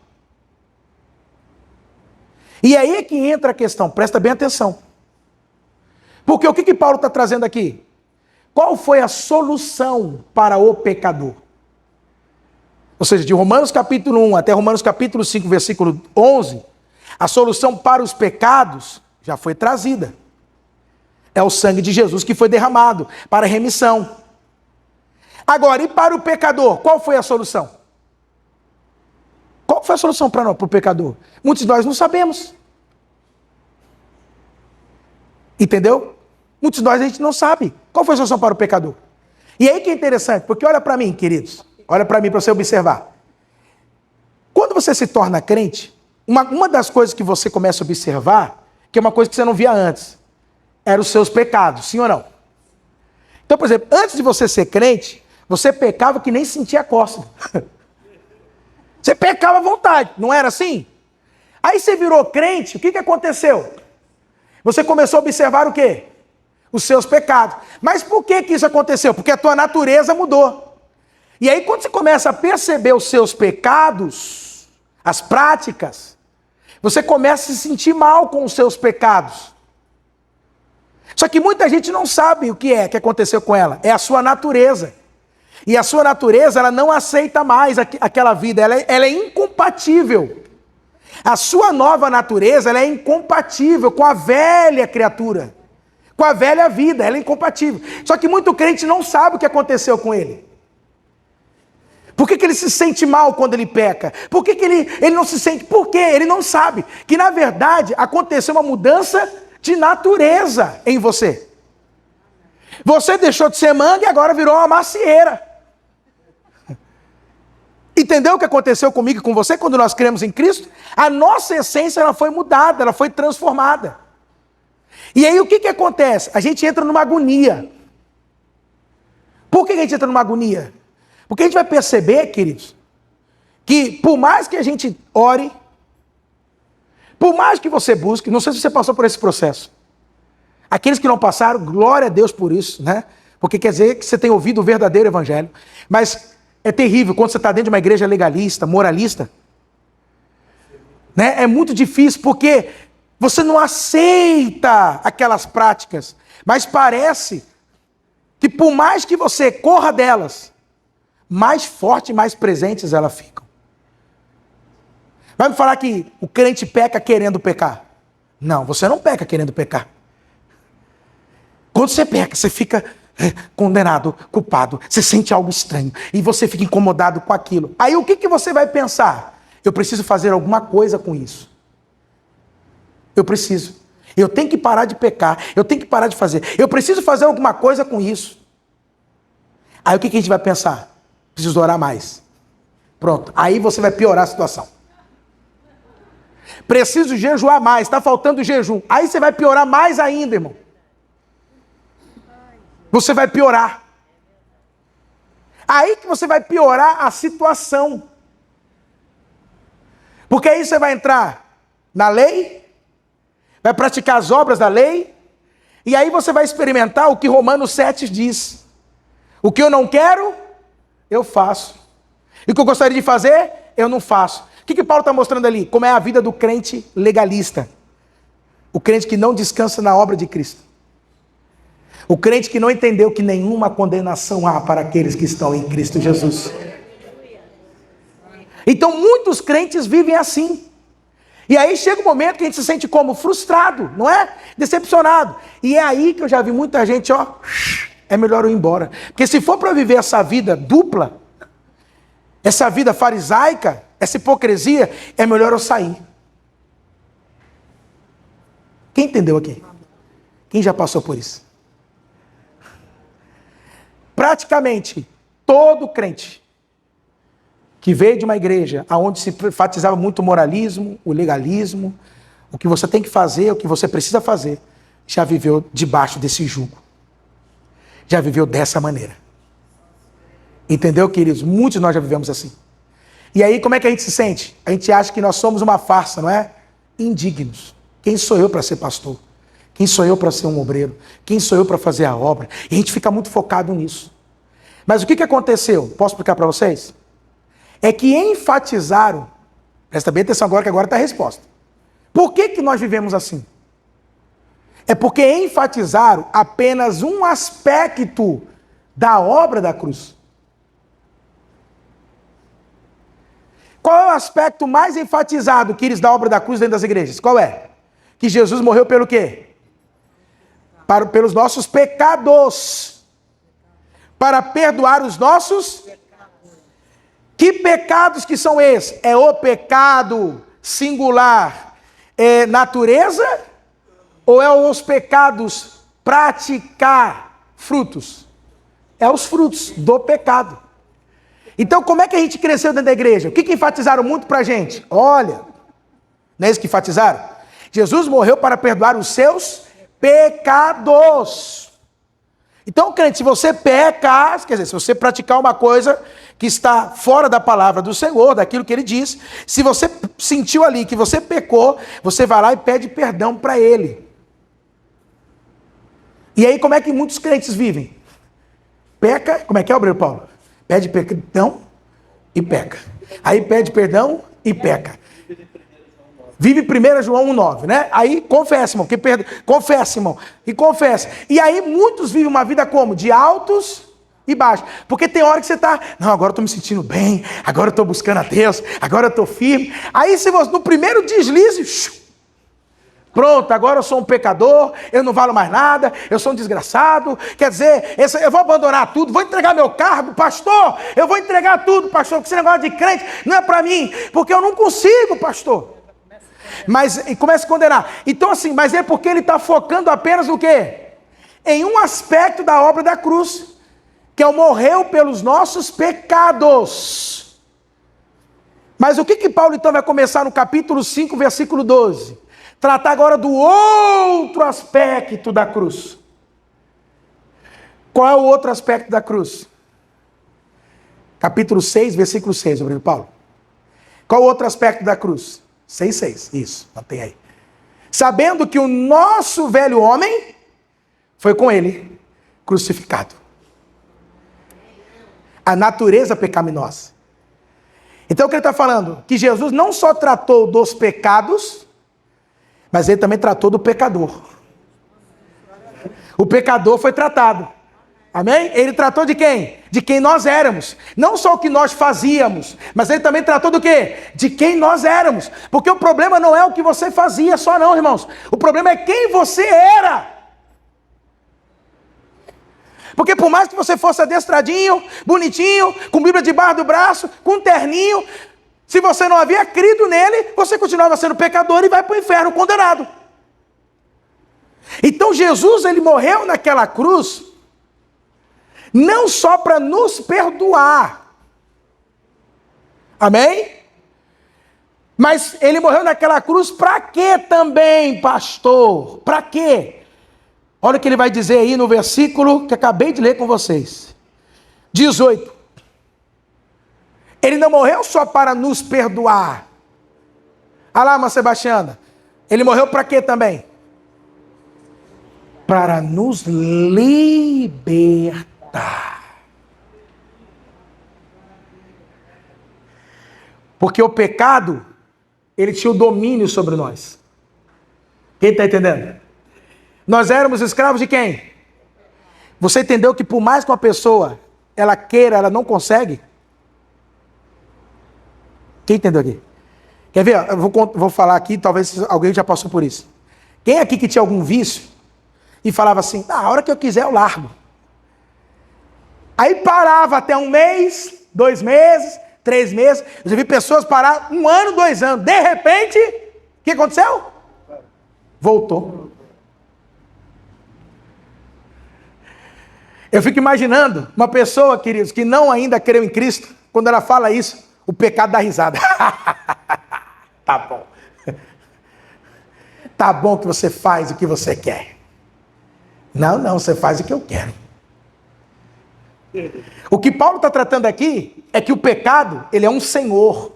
E aí é que entra a questão. Presta bem atenção. Porque o que Paulo está trazendo aqui? Qual foi a solução para o pecador? Ou seja, de Romanos capítulo 1 até Romanos capítulo 5, versículo 11, a solução para os pecados já foi trazida. É o sangue de Jesus que foi derramado para a remissão. Agora, e para o pecador, qual foi a solução? Qual foi a solução para o pecador? Muitos de nós não sabemos. Entendeu? Muitos de nós a gente não sabe. Qual foi a solução para o pecador? E aí que é interessante, porque olha para mim, queridos. Olha para mim para você observar. Quando você se torna crente, uma das coisas que você começa a observar, que é uma coisa que você não via antes, eram os seus pecados, sim ou não? Então, por exemplo, antes de você ser crente, você pecava que nem sentia cócega. Você pecava à vontade, não era assim? Aí você virou crente, o que aconteceu? Você começou a observar o quê? Os seus pecados. Mas por que isso aconteceu? Porque a tua natureza mudou. E aí quando você começa a perceber os seus pecados, as práticas, você começa a se sentir mal com os seus pecados. Só que muita gente não sabe o que aconteceu com ela. É a sua natureza. E a sua natureza, ela não aceita mais aquela vida. Ela é incompatível. A sua nova natureza, ela é incompatível com a velha criatura. Com a velha vida, ela é incompatível. Só que muito crente não sabe o que aconteceu com ele. Por que ele se sente mal quando ele peca? Por que ele não se sente? Por quê? Ele não sabe que, na verdade, aconteceu uma mudança de natureza em você. Você deixou de ser manga e agora virou uma macieira. Entendeu o que aconteceu comigo e com você quando nós cremos em Cristo? A nossa essência ela foi mudada, ela foi transformada. E aí o que acontece? A gente entra numa agonia. Por que a gente entra numa agonia? Porque a gente vai perceber, queridos, que por mais que a gente ore, por mais que você busque, não sei se você passou por esse processo. Aqueles que não passaram, glória a Deus por isso, né? Porque quer dizer que você tem ouvido o verdadeiro evangelho. Mas é terrível quando você está dentro de uma igreja legalista, moralista. Né? É muito difícil porque você não aceita aquelas práticas. Mas parece que por mais que você corra delas, mais fortes e mais presentes elas ficam. Vai me falar que o crente peca querendo pecar? Não, você não peca querendo pecar. Quando você peca, você fica condenado, culpado, você sente algo estranho e você fica incomodado com aquilo. Aí o que você vai pensar? Eu preciso fazer alguma coisa com isso. Eu preciso. Eu tenho que parar de pecar, eu tenho que parar de fazer. Eu preciso fazer alguma coisa com isso. Aí o que a gente vai pensar? Preciso orar mais. Pronto, aí você vai piorar a situação. Preciso jejuar mais, está faltando jejum. Aí você vai piorar mais ainda, irmão. Você vai piorar. Aí que você vai piorar a situação. Porque aí você vai entrar na lei, vai praticar as obras da lei, e aí você vai experimentar o que Romanos 7 diz. O que eu não quero, eu faço. E o que eu gostaria de fazer, eu não faço. O que Paulo está mostrando ali? Como é a vida do crente legalista. O crente que não descansa na obra de Cristo. O crente que não entendeu que nenhuma condenação há para aqueles que estão em Cristo Jesus. Então muitos crentes vivem assim. E aí chega um momento que a gente se sente como frustrado, não é? Decepcionado. E é aí que eu já vi muita gente, é melhor eu ir embora. Porque se for para viver essa vida dupla, essa vida farisaica, essa hipocrisia, é melhor eu sair. Quem entendeu aqui? Quem já passou por isso? Praticamente todo crente que veio de uma igreja onde se enfatizava muito o moralismo, o legalismo, o que você tem que fazer, o que você precisa fazer, já viveu debaixo desse jugo. Já viveu dessa maneira. Entendeu, queridos? Muitos de nós já vivemos assim. E aí, como é que a gente se sente? A gente acha que nós somos uma farsa, não é? Indignos. Quem sou eu para ser pastor? Quem sou eu para ser um obreiro? Quem sou eu para fazer a obra? E a gente fica muito focado nisso. Mas o que aconteceu? Posso explicar para vocês? É que enfatizaram, presta bem atenção agora que agora está a resposta. Por que nós vivemos assim? É porque enfatizaram apenas um aspecto da obra da cruz. Qual é o aspecto mais enfatizado, queridos, da obra da cruz dentro das igrejas? Qual é? Que Jesus morreu pelo quê? Pelos nossos pecados. Para perdoar os nossos. Que pecados que são esses? É o pecado singular, natureza? Ou é os pecados praticar frutos? É os frutos do pecado. Então, como é que a gente cresceu dentro da igreja? O que enfatizaram muito pra gente? Olha, não é isso que enfatizaram? Jesus morreu para perdoar os seus pecados. Então, crente, se você peca, quer dizer, se você praticar uma coisa que está fora da palavra do Senhor, daquilo que Ele diz, se você sentiu ali que você pecou, você vai lá e pede perdão para Ele. E aí, como é que muitos crentes vivem? Peca, como é que é, obreiro Paulo? Pede perdão e peca. Aí pede perdão e peca. Vive 1 João 1,9, né? Aí confessa, irmão. Confessa, irmão. E confessa. E aí muitos vivem uma vida como? De altos e baixos. Porque tem hora que você está, não, agora eu estou me sentindo bem, agora eu estou buscando a Deus, agora eu estou firme. Aí se você, no primeiro deslize, pronto, agora eu sou um pecador, eu não valo mais nada, eu sou um desgraçado. Quer dizer, eu vou abandonar tudo, vou entregar meu cargo, pastor, eu vou entregar tudo, pastor, porque esse negócio de crente não é para mim, porque eu não consigo, pastor. Mas e começa a condenar. Então assim, mas é porque ele está focando apenas no quê? Em um aspecto da obra da cruz, que é o morreu pelos nossos pecados. Mas o que Paulo então vai começar no capítulo 5, versículo 12? Tratar agora do outro aspecto da cruz. Qual é o outro aspecto da cruz? Capítulo 6, versículo 6, obreiro Paulo. Qual o outro aspecto da cruz? 6,6, isso, mantém aí. Sabendo que o nosso velho homem foi com ele crucificado. A natureza pecaminosa. Então o que ele está falando? Que Jesus não só tratou dos pecados, mas ele também tratou do pecador. O pecador foi tratado. Amém? Ele tratou de quem? De quem nós éramos. Não só o que nós fazíamos, mas ele também tratou do quê? De quem nós éramos. Porque o problema não é o que você fazia só não, irmãos. O problema é quem você era. Porque por mais que você fosse adestradinho, bonitinho, com Bíblia debaixo do braço, com um terninho, se você não havia crido nele, você continuava sendo pecador e vai para o inferno condenado. Então Jesus, ele morreu naquela cruz, não só para nos perdoar. Amém? Mas ele morreu naquela cruz para quê também, pastor? Para quê? Olha o que ele vai dizer aí no versículo que acabei de ler com vocês. 18. Ele não morreu só para nos perdoar. Olha lá, irmã Sebastiana. Ele morreu para quê também? Para nos libertar. Porque o pecado, ele tinha o domínio sobre nós. Quem está entendendo? Nós éramos escravos de quem? Você entendeu que por mais que uma pessoa, ela queira, ela não consegue? Quem entendeu aqui? Quer ver? Eu vou falar aqui, talvez alguém já passou por isso. Quem aqui que tinha algum vício e falava assim, a hora que eu quiser eu largo. Aí parava até 1 mês, 2 meses, 3 meses, eu já vi pessoas parar 1 ano, 2 anos. De repente, o que aconteceu? Voltou. Eu fico imaginando uma pessoa, queridos, que não ainda creu em Cristo, quando ela fala isso, o pecado dá risada. Tá bom. Tá bom que você faz o que você quer. Não, você faz o que eu quero. O que Paulo está tratando aqui é que o pecado, ele é um senhor.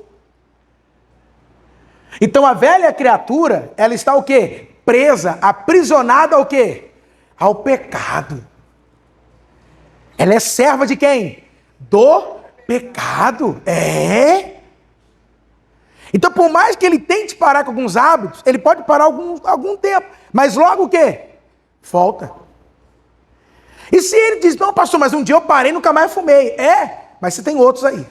Então a velha criatura, ela está o quê? Presa, aprisionada ao quê? Ao pecado. Ela é serva de quem? Do pecado. Então, por mais que ele tente parar com alguns hábitos, ele pode parar algum tempo. Mas logo o quê? Volta. E se ele diz, não, pastor, mas um dia eu parei e nunca mais fumei. Mas você tem outros aí.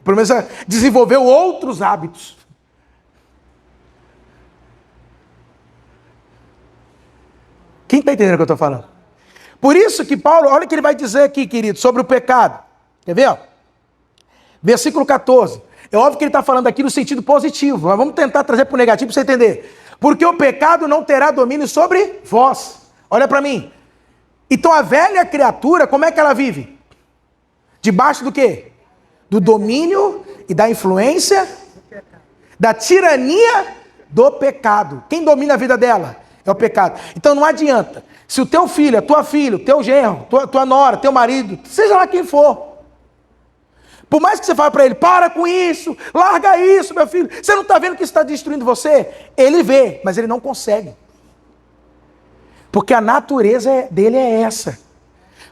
Pelo menos desenvolveu outros hábitos. Quem está entendendo o que eu estou falando? Por isso que Paulo, olha o que ele vai dizer aqui, querido, sobre o pecado. Quer ver? Versículo 14. É óbvio que ele está falando aqui no sentido positivo, mas vamos tentar trazer para o negativo para você entender. Porque o pecado não terá domínio sobre vós. Olha para mim. Então a velha criatura, como é que ela vive? Debaixo do quê? Do domínio e da influência, da tirania do pecado. Quem domina a vida dela? É o pecado. Então não adianta. Se o teu filho, a tua filha, o teu genro, tua nora, teu marido, seja lá quem for, por mais que você fale para ele, para com isso, larga isso, meu filho, você não está vendo que isso está destruindo você? Ele vê, mas ele não consegue. Porque a natureza dele é essa.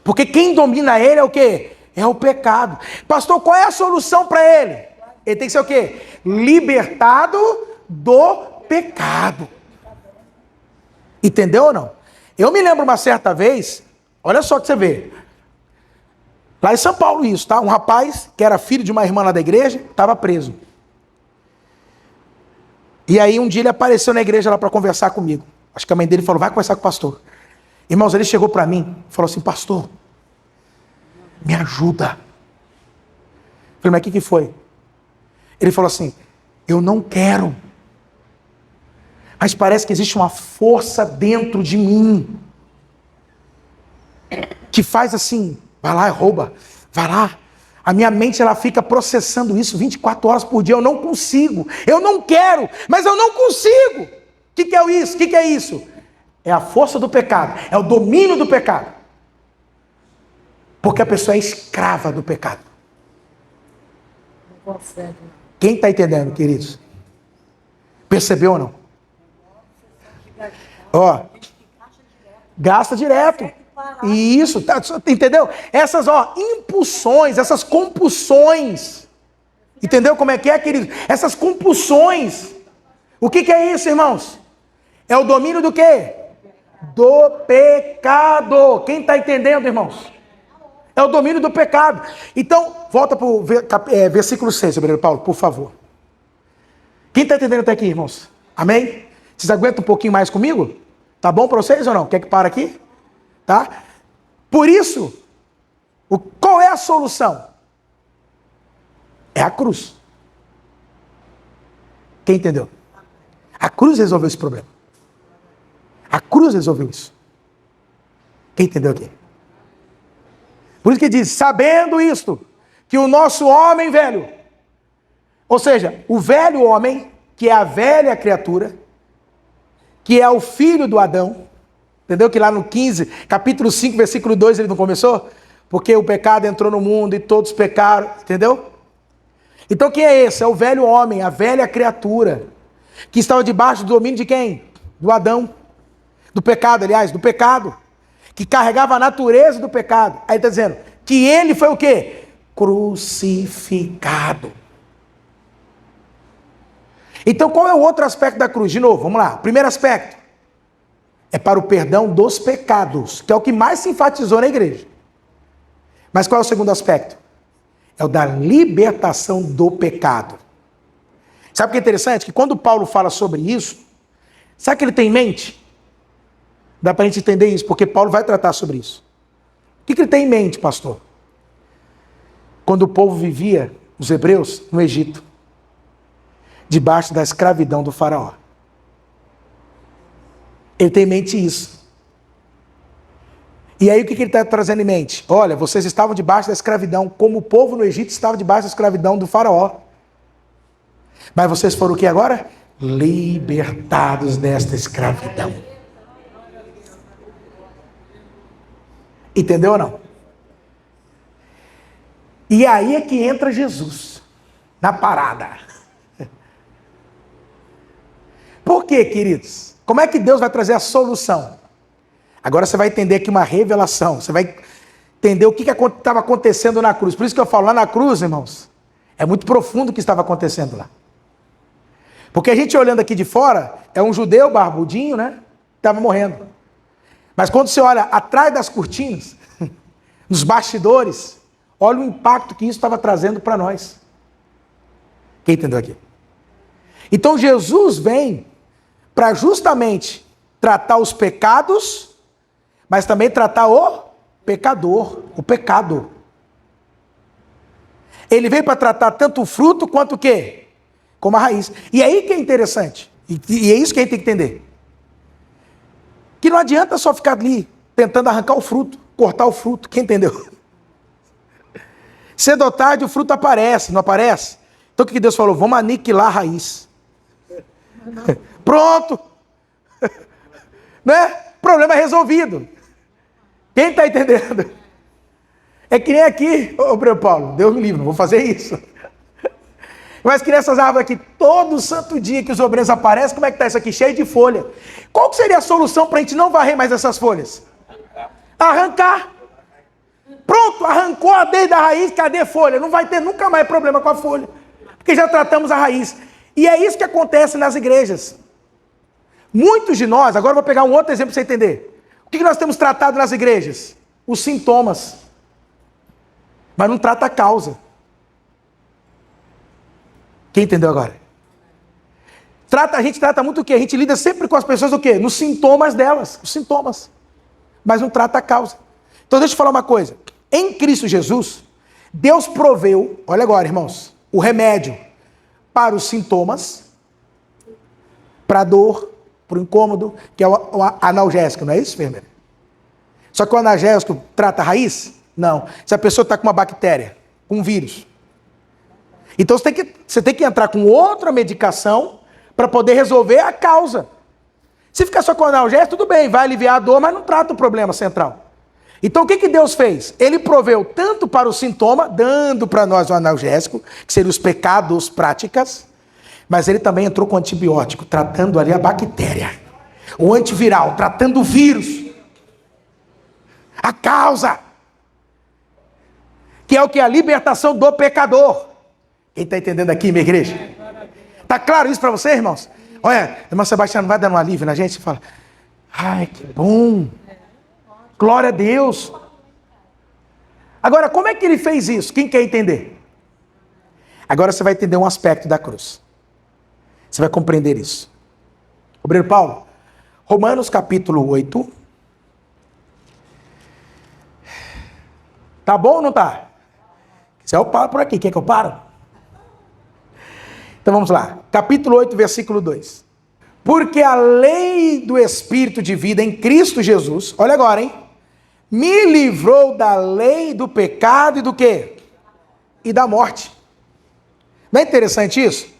Porque quem domina ele é o quê? É o pecado. Pastor, qual é a solução para ele? Ele tem que ser o quê? Libertado do pecado. Entendeu ou não? Eu me lembro uma certa vez, olha só que você vê. Lá em São Paulo isso, tá? Um rapaz que era filho de uma irmã lá da igreja, estava preso. E aí um dia ele apareceu na igreja lá para conversar comigo. Acho que a mãe dele falou, vai conversar com o pastor. Irmãos, ele chegou para mim e falou assim, pastor, me ajuda. Eu falei, mas o que foi? Ele falou assim, eu não quero. Mas parece que existe uma força dentro de mim que faz assim, vai lá e rouba, vai lá. A minha mente ela fica processando isso 24 horas por dia. Eu não consigo, eu não quero, mas eu não consigo. O que é isso? O que é isso? É a força do pecado, é o domínio do pecado. Porque a pessoa é escrava do pecado. Não consegue. Quem está entendendo, queridos? Percebeu ou não? Ó, gasta direto. Isso, tá, entendeu? Essas impulsões, essas compulsões. Entendeu como é, querido? Essas compulsões. O que é isso, irmãos? É o domínio do quê? Do pecado. Quem está entendendo, irmãos? É o domínio do pecado. Então, volta para o versículo 6, Obreiro Paulo, por favor. Quem está entendendo até aqui, irmãos? Amém? Vocês aguentam um pouquinho mais comigo? Tá bom para vocês ou não? Quer que pare aqui? Tá? Por isso, qual é a solução? É a cruz. Quem entendeu? A cruz resolveu esse problema. A cruz resolveu isso. Quem entendeu aqui? Por isso que diz, sabendo isto, que o nosso homem velho, ou seja, o velho homem, que é a velha criatura, que é o filho do Adão, entendeu? Que lá no 15, capítulo 5, versículo 2, ele não começou? Porque o pecado entrou no mundo e todos pecaram, entendeu? Então quem é esse? É o velho homem, a velha criatura, que estava debaixo do domínio de quem? Do Adão. Do pecado, aliás, do pecado. Que carregava a natureza do pecado. Aí está dizendo que ele foi o quê? Crucificado. Então qual é o outro aspecto da cruz? De novo, vamos lá. Primeiro aspecto é para o perdão dos pecados, que é o que mais se enfatizou na igreja. Mas qual é o segundo aspecto? É o da libertação do pecado. Sabe o que é interessante? Que quando Paulo fala sobre isso, sabe o que ele tem em mente? Dá para a gente entender isso, porque Paulo vai tratar sobre isso. O que ele tem em mente, pastor? Quando o povo vivia os hebreus no Egito, debaixo da escravidão do faraó. Ele tem em mente isso. E aí o que ele está trazendo em mente? Olha, vocês estavam debaixo da escravidão, como o povo no Egito estava debaixo da escravidão do faraó. Mas vocês foram o que agora? Libertados desta escravidão. Entendeu ou não? E aí é que entra Jesus na parada. Por quê, queridos? Como é que Deus vai trazer a solução? Agora você vai entender aqui uma revelação. Você vai entender o que estava acontecendo na cruz. Por isso que eu falo, lá na cruz, irmãos, é muito profundo o que estava acontecendo lá. Porque a gente olhando aqui de fora, é um judeu barbudinho, né? Estava morrendo. Mas quando você olha atrás das cortinas, nos bastidores, olha o impacto que isso estava trazendo para nós. Quem entendeu aqui? Então Jesus vem para justamente tratar os pecados, mas também tratar o pecador, o pecado. Ele veio para tratar tanto o fruto quanto o quê? Como a raiz. E aí que é interessante, e é isso que a gente tem que entender. Que não adianta só ficar ali tentando arrancar o fruto, cortar o fruto, quem entendeu? Cedo ou tarde o fruto aparece, não aparece? Então o que Deus falou? Vamos aniquilar a raiz. Pronto! Né? Problema resolvido. Quem está entendendo? É que nem aqui, ô Paulo, Deus me livre, não vou fazer isso. Mas que nessas árvores aqui, todo santo dia que os obreiros aparecem, como é que está isso aqui? Cheio de folha. Qual que seria a solução para a gente não varrer mais essas folhas? Arrancar. Pronto, arrancou desde a raiz, cadê a folha? Não vai ter nunca mais problema com a folha. Porque já tratamos a raiz. E é isso que acontece nas igrejas. Muitos de nós, agora eu vou pegar um outro exemplo para você entender. O que nós temos tratado nas igrejas? Os sintomas. Mas não trata a causa. Quem entendeu agora? A gente trata muito o quê? A gente lida sempre com as pessoas o quê? Nos sintomas delas. Os sintomas. Mas não trata a causa. Então deixa eu falar uma coisa. Em Cristo Jesus, Deus proveu, olha agora, irmãos, o remédio para os sintomas, para a dor, para o incômodo, que é o analgésico, não é isso, enfermeira? Só que o analgésico trata a raiz? Não. Se a pessoa está com uma bactéria, com um vírus. Então você tem que entrar com outra medicação para poder resolver a causa. Se ficar só com o analgésico, tudo bem, vai aliviar a dor, mas não trata o problema central. Então o que Deus fez? Ele proveu tanto para o sintoma, dando para nós o analgésico, que seriam os pecados, práticas, mas ele também entrou com antibiótico, tratando ali a bactéria. O antiviral, tratando o vírus. A causa. Que é o que? A libertação do pecador. Quem está entendendo aqui, minha igreja? Está claro isso para você, irmãos? Olha, irmão Sebastião, vai dando um alívio na gente? Você fala, ai, que bom. Glória a Deus. Agora, como é que ele fez isso? Quem quer entender? Agora você vai entender um aspecto da cruz. Você vai compreender isso. Obreiro Paulo, Romanos capítulo 8. Tá bom ou não tá? Se eu paro por aqui, quer que eu paro? Então vamos lá. Capítulo 8, versículo 2. Porque a lei do Espírito de vida em Cristo Jesus, olha agora, hein? Me livrou da lei do pecado e do quê? E da morte. Não é interessante isso?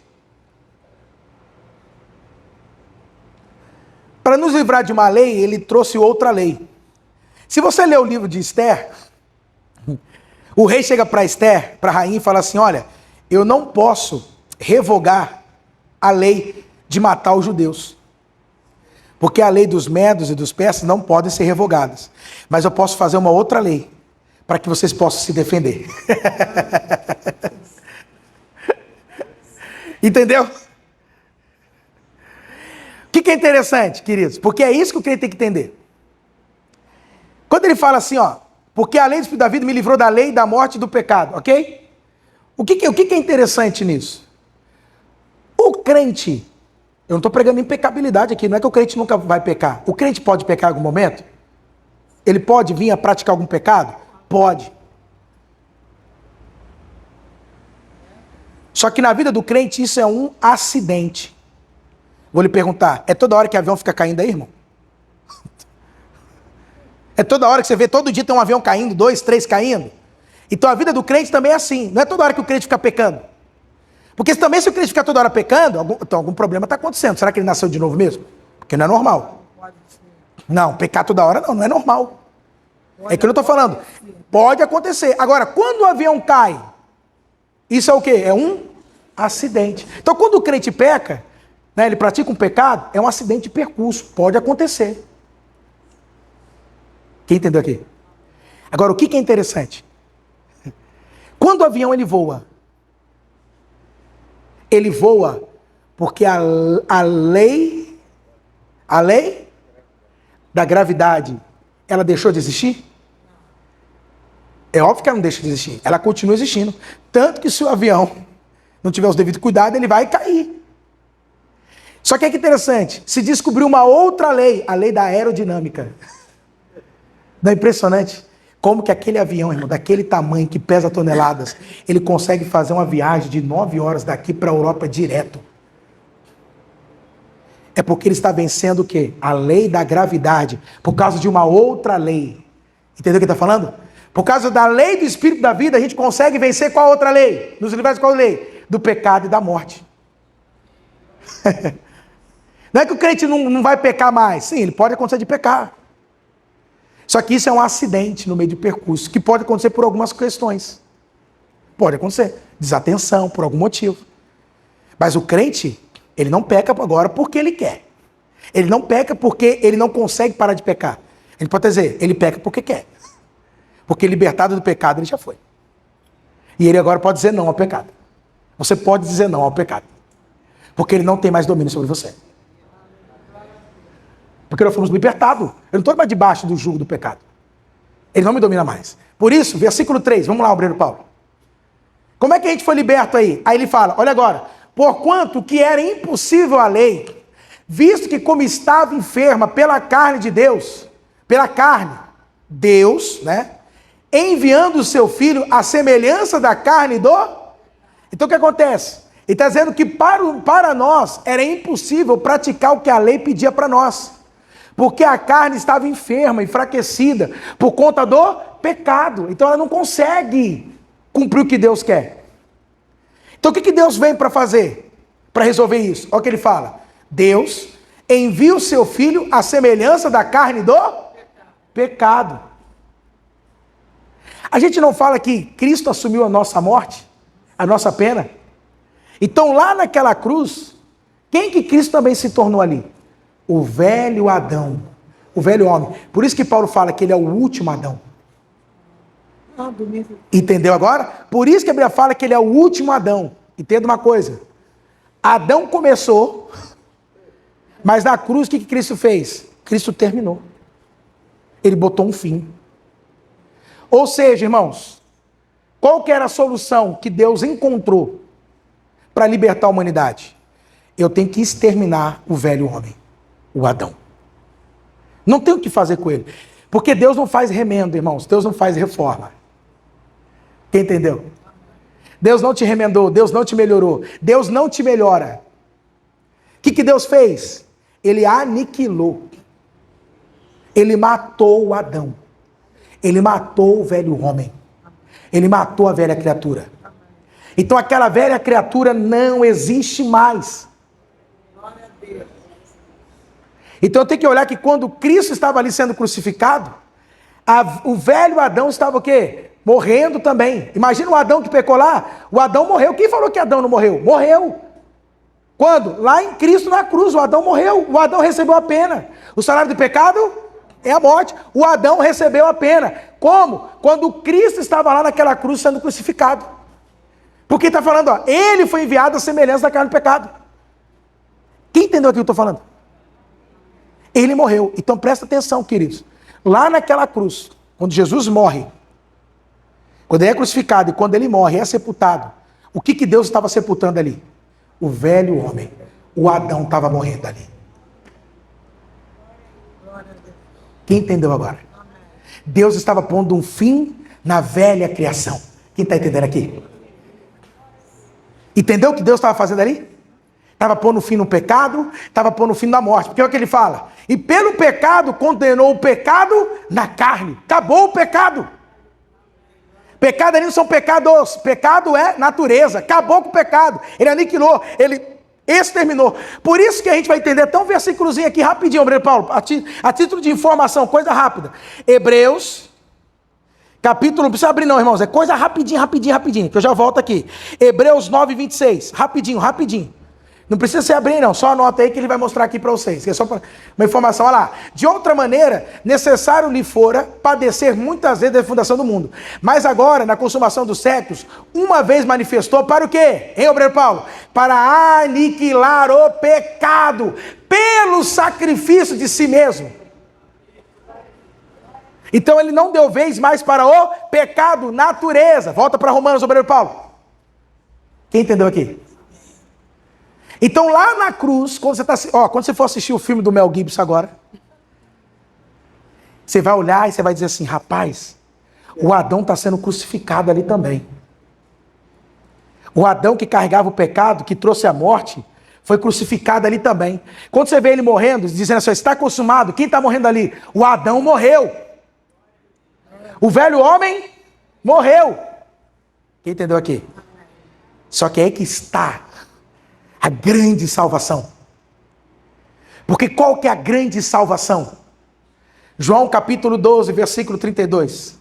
Para nos livrar de uma lei, ele trouxe outra lei. Se você ler o livro de Esther, o rei chega para Esther, para a rainha, e fala assim, olha, eu não posso revogar a lei de matar os judeus. Porque a lei dos medos e dos persas não podem ser revogadas. Mas eu posso fazer uma outra lei, para que vocês possam se defender. Entendeu? O que é interessante, queridos? Porque é isso que o crente tem que entender. Quando ele fala assim, ó, porque a lei do Espírito da vida me livrou da lei, da morte e do pecado, ok? O que é interessante nisso? O crente, eu não estou pregando impecabilidade aqui, não é que o crente nunca vai pecar. O crente pode pecar em algum momento? Ele pode vir a praticar algum pecado? Pode. Só que na vida do crente isso é um acidente. Vou lhe perguntar, é toda hora que o avião fica caindo aí, irmão? É toda hora que você vê, todo dia tem um avião caindo, 2, 3 caindo? Então a vida do crente também é assim, não é toda hora que o crente fica pecando. Porque também se o crente ficar toda hora pecando, algum problema está acontecendo. Será que ele nasceu de novo mesmo? Porque não é normal. Não, pecar toda hora não é normal. É que eu estou falando. Pode acontecer. Agora, quando o avião cai, isso é o quê? É um acidente. Então quando o crente peca, né, ele pratica um pecado, é um acidente de percurso. Pode acontecer. Quem entendeu aqui? Agora, o que é interessante? Quando o avião ele voa porque a lei da gravidade, ela deixou de existir? É óbvio que ela não deixa de existir. Ela continua existindo. Tanto que se o avião não tiver os devidos cuidados, ele vai cair. Só que é que interessante, se descobriu uma outra lei, a lei da aerodinâmica. Não é impressionante? Como que aquele avião, irmão, daquele tamanho, que pesa toneladas, ele consegue fazer uma viagem de 9 horas daqui para a Europa direto. É porque ele está vencendo o quê? A lei da gravidade, por causa de uma outra lei. Entendeu o que ele está falando? Por causa da lei do Espírito da vida, a gente consegue vencer qual outra lei? Nos universos, qual lei? Do pecado e da morte. Não é que o crente não vai pecar mais. Sim, ele pode acontecer de pecar. Só que isso é um acidente no meio do percurso, que pode acontecer por algumas questões. Pode acontecer. Desatenção, por algum motivo. Mas o crente, ele não peca agora porque ele quer. Ele não peca porque ele não consegue parar de pecar. Ele pode dizer, ele peca porque quer. Porque libertado do pecado ele já foi. E ele agora pode dizer não ao pecado. Você pode dizer não ao pecado. Porque ele não tem mais domínio sobre você. Porque nós fomos libertados. Eu não estou mais debaixo do jugo do pecado. Ele não me domina mais. Por isso, versículo 3, vamos lá, obreiro Paulo. Como é que a gente foi liberto aí? Aí ele fala, olha agora. Porquanto que era impossível a lei, visto que como estava enferma pela carne de Deus, pela carne, Deus, né? Enviando o seu filho à semelhança da carne do... Então o que acontece? Ele está dizendo que para nós era impossível praticar o que a lei pedia para nós. Porque a carne estava enferma, enfraquecida, por conta do pecado. Então ela não consegue cumprir o que Deus quer. Então o que Deus vem para fazer? Para resolver isso? Olha o que ele fala. Deus envia o seu filho à semelhança da carne do pecado. A gente não fala que Cristo assumiu a nossa morte, a nossa pena? Então lá naquela cruz, quem que Cristo também se tornou ali? O velho Adão, o velho homem. Por isso que Paulo fala que ele é o último Adão. Entendeu agora? Por isso que a Bíblia fala que ele é o último Adão. Entenda uma coisa. Adão começou, mas na cruz o que Cristo fez? Cristo terminou. Ele botou um fim. Ou seja, irmãos, qual que era a solução que Deus encontrou para libertar a humanidade? Eu tenho que exterminar o velho homem, o Adão. Não tem o que fazer com ele. Porque Deus não faz remendo, irmãos. Deus não faz reforma. Quem entendeu? Deus não te remendou, Deus não te melhorou, Deus não te melhora. O que Deus fez? Ele aniquilou. Ele matou o Adão. Ele matou o velho homem. Ele matou a velha criatura. Então aquela velha criatura não existe mais. Então eu tenho que olhar que quando Cristo estava ali sendo crucificado, o velho Adão estava o quê? Morrendo também. Imagina o Adão que pecou lá. O Adão morreu. Quem falou que Adão não morreu? Morreu. Quando? Lá em Cristo na cruz. O Adão morreu. O Adão recebeu a pena. O salário do pecado é a morte. O Adão recebeu a pena. Como? Quando Cristo estava lá naquela cruz sendo crucificado. Porque está falando, ó, ele foi enviado à semelhança da carne do pecado. Quem entendeu o que eu estou falando? Ele morreu. Então presta atenção, queridos. Lá naquela cruz, quando Jesus morre, quando ele é crucificado e quando ele morre, é sepultado, o que Deus estava sepultando ali? O velho homem. O Adão estava morrendo ali. Quem entendeu agora? Deus estava pondo um fim na velha criação. Quem está entendendo aqui? Entendeu o que Deus estava fazendo ali? Estava pondo fim no pecado, estava pondo fim na morte. Porque é o que ele fala. E pelo pecado, condenou o pecado na carne. Acabou o pecado. Pecado ali não são pecados. Pecado é natureza. Acabou com o pecado. Ele aniquilou. Ele exterminou. Por isso que a gente vai entender até um versículozinho aqui rapidinho, Obreiro Paulo. A título de informação, coisa rápida. Hebreus, capítulo, não precisa abrir não, irmãos. É coisa rapidinho, que eu já volto aqui. Hebreus 9, 26. Rapidinho. Não precisa se abrir não, só anota aí que ele vai mostrar aqui para vocês, que é só uma informação, olha lá. De outra maneira, necessário lhe fora padecer muitas vezes da fundação do mundo. Mas agora, na consumação dos séculos, uma vez manifestou para o quê? Hein, Obreiro Paulo? Para aniquilar o pecado, pelo sacrifício de si mesmo. Então ele não deu vez mais para o pecado, natureza. Volta para Romanos, Obreiro Paulo. Quem entendeu aqui? Então lá na cruz, quando você for assistir o filme do Mel Gibson agora, você vai olhar e você vai dizer assim, rapaz, o Adão está sendo crucificado ali também. O Adão que carregava o pecado, que trouxe a morte, foi crucificado ali também. Quando você vê ele morrendo, dizendo assim, está consumado, quem está morrendo ali? O Adão morreu. O velho homem morreu. Quem entendeu aqui? Só que é aí que está a grande salvação. Porque qual que é a grande salvação? João capítulo 12, versículo 32.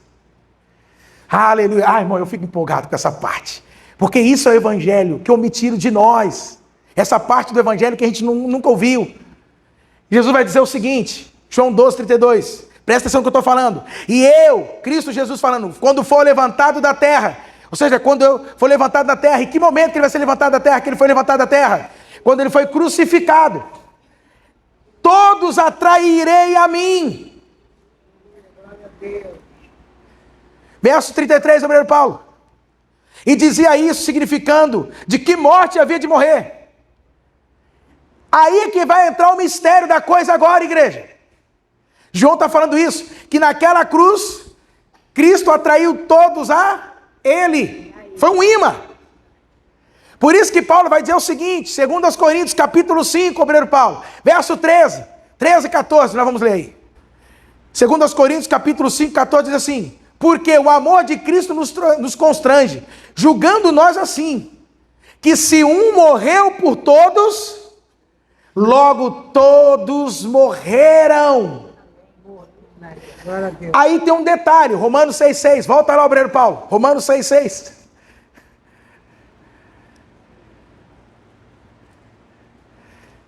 Aleluia. Ai, irmão, eu fico empolgado com essa parte. Porque isso é o evangelho que omitiram de nós. Essa parte do evangelho que a gente nunca ouviu. Jesus vai dizer o seguinte, João 12, 32. Presta atenção no que eu estou falando. E eu, Cristo Jesus falando, quando for levantado da terra, ou seja, quando eu for levantado da terra, em que momento que ele vai ser levantado da terra? Que ele foi levantado da terra? Quando ele foi crucificado. Todos atrairei a mim. Verso 33, Obreiro Paulo. E dizia isso significando de que morte havia de morrer. Aí é que vai entrar o mistério da coisa agora, igreja. João está falando isso, que naquela cruz, Cristo atraiu todos a ele. Foi um imã. Por isso que Paulo vai dizer o seguinte, 2 Coríntios capítulo 5, Obreiro Paulo, verso 13 e 14, nós vamos ler aí. 2 Coríntios capítulo 5, 14 diz assim, porque o amor de Cristo nos constrange, julgando nós assim, que se um morreu por todos, logo todos morreram. Aí tem um detalhe, Romanos 6,6, volta lá, Obreiro Paulo, Romanos 6,6.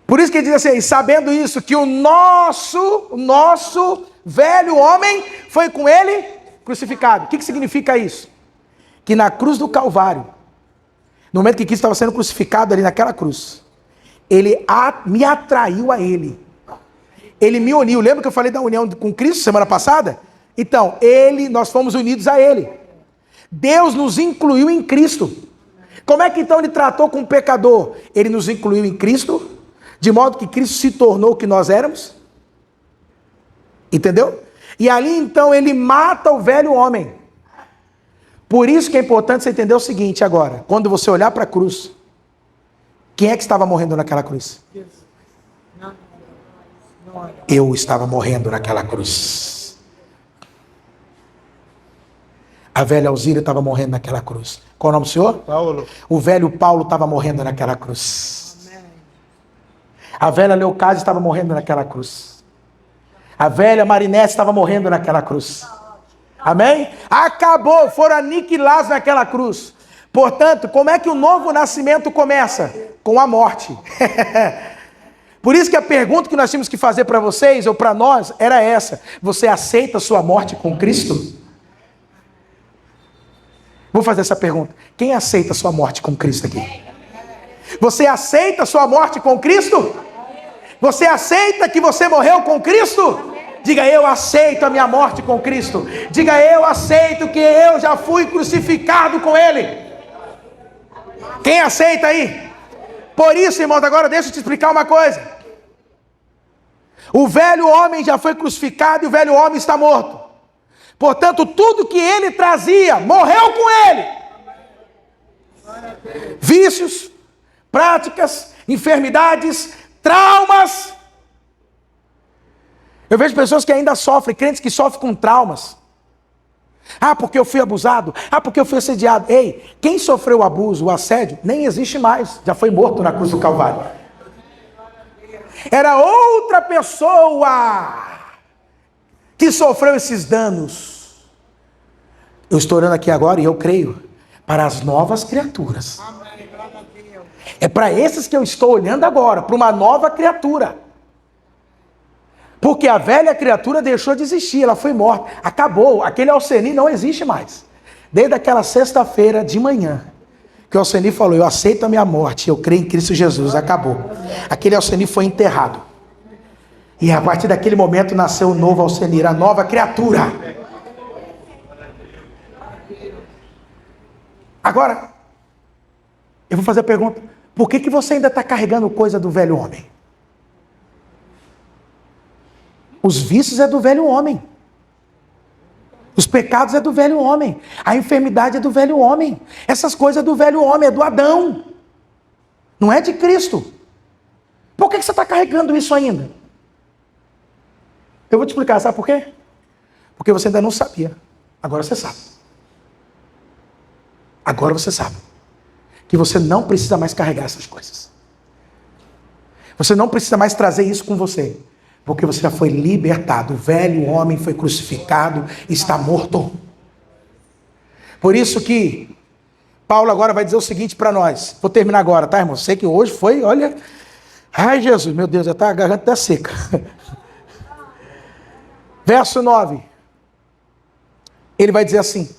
Por isso que ele diz assim, sabendo isso, que o nosso velho homem foi com ele crucificado. O que significa isso? Que na cruz do Calvário, no momento que Cristo estava sendo crucificado ali naquela cruz, ele me atraiu a ele. Ele me uniu. Lembra que eu falei da união com Cristo semana passada? Então, nós fomos unidos a ele. Deus nos incluiu em Cristo. Como é que então ele tratou com o pecador? Ele nos incluiu em Cristo, de modo que Cristo se tornou o que nós éramos. Entendeu? E ali então ele mata o velho homem. Por isso que é importante você entender o seguinte agora. Quando você olhar para a cruz, quem é que estava morrendo naquela cruz? Eu estava morrendo naquela cruz. A velha Alzira estava morrendo naquela cruz. Qual o nome do senhor? Paulo. O velho Paulo estava morrendo naquela cruz. A velha Leocádia estava morrendo naquela cruz. A velha Marinete estava morrendo naquela cruz. Amém? Acabou, foram aniquilados naquela cruz. Portanto, como é que o novo nascimento começa? Com a morte. Por isso que a pergunta que nós tínhamos que fazer para vocês, ou para nós, era essa. Você aceita a sua morte com Cristo? Vou fazer essa pergunta. Quem aceita a sua morte com Cristo aqui? Você aceita a sua morte com Cristo? Você aceita que você morreu com Cristo? Diga, eu aceito a minha morte com Cristo. Diga, eu aceito que eu já fui crucificado com Ele. Quem aceita aí? Por isso, irmãos, agora deixa eu te explicar uma coisa. O velho homem já foi crucificado e o velho homem está morto. Portanto, tudo que ele trazia, morreu com ele. Visto vícios, práticas, enfermidades, traumas. Eu vejo pessoas que ainda sofrem, crentes que sofrem com traumas. Ah, porque eu fui abusado. Ah, porque eu fui assediado. Ei, quem sofreu o abuso, o assédio, nem existe mais. Já foi morto na cruz do Calvário. Era outra pessoa que sofreu esses danos. Eu estou orando aqui agora e eu creio para as novas criaturas. É para esses que eu estou olhando agora, para uma nova criatura. Porque a velha criatura deixou de existir, ela foi morta, acabou, aquele Alceni não existe mais. Desde aquela sexta-feira de manhã, que o Alceni falou, eu aceito a minha morte, eu creio em Cristo Jesus, acabou. Aquele Alceni foi enterrado. E a partir daquele momento nasceu o novo Alceni, a nova criatura. Agora, eu vou fazer a pergunta, por que você ainda está carregando coisa do velho homem? Os vícios é do velho homem. Os pecados é do velho homem. A enfermidade é do velho homem. Essas coisas é do velho homem, é do Adão. Não é de Cristo. Por que você está carregando isso ainda? Eu vou te explicar, sabe por quê? Porque você ainda não sabia. Agora você sabe. Agora você sabe. Que você não precisa mais carregar essas coisas. Você não precisa mais trazer isso com você. Porque você já foi libertado. O velho homem foi crucificado, está morto. Por isso que Paulo agora vai dizer o seguinte para nós. Vou terminar agora, tá, irmão? Sei que hoje foi, olha... Ai, Jesus, meu Deus, já está a garganta até seca. Verso 9. Ele vai dizer assim.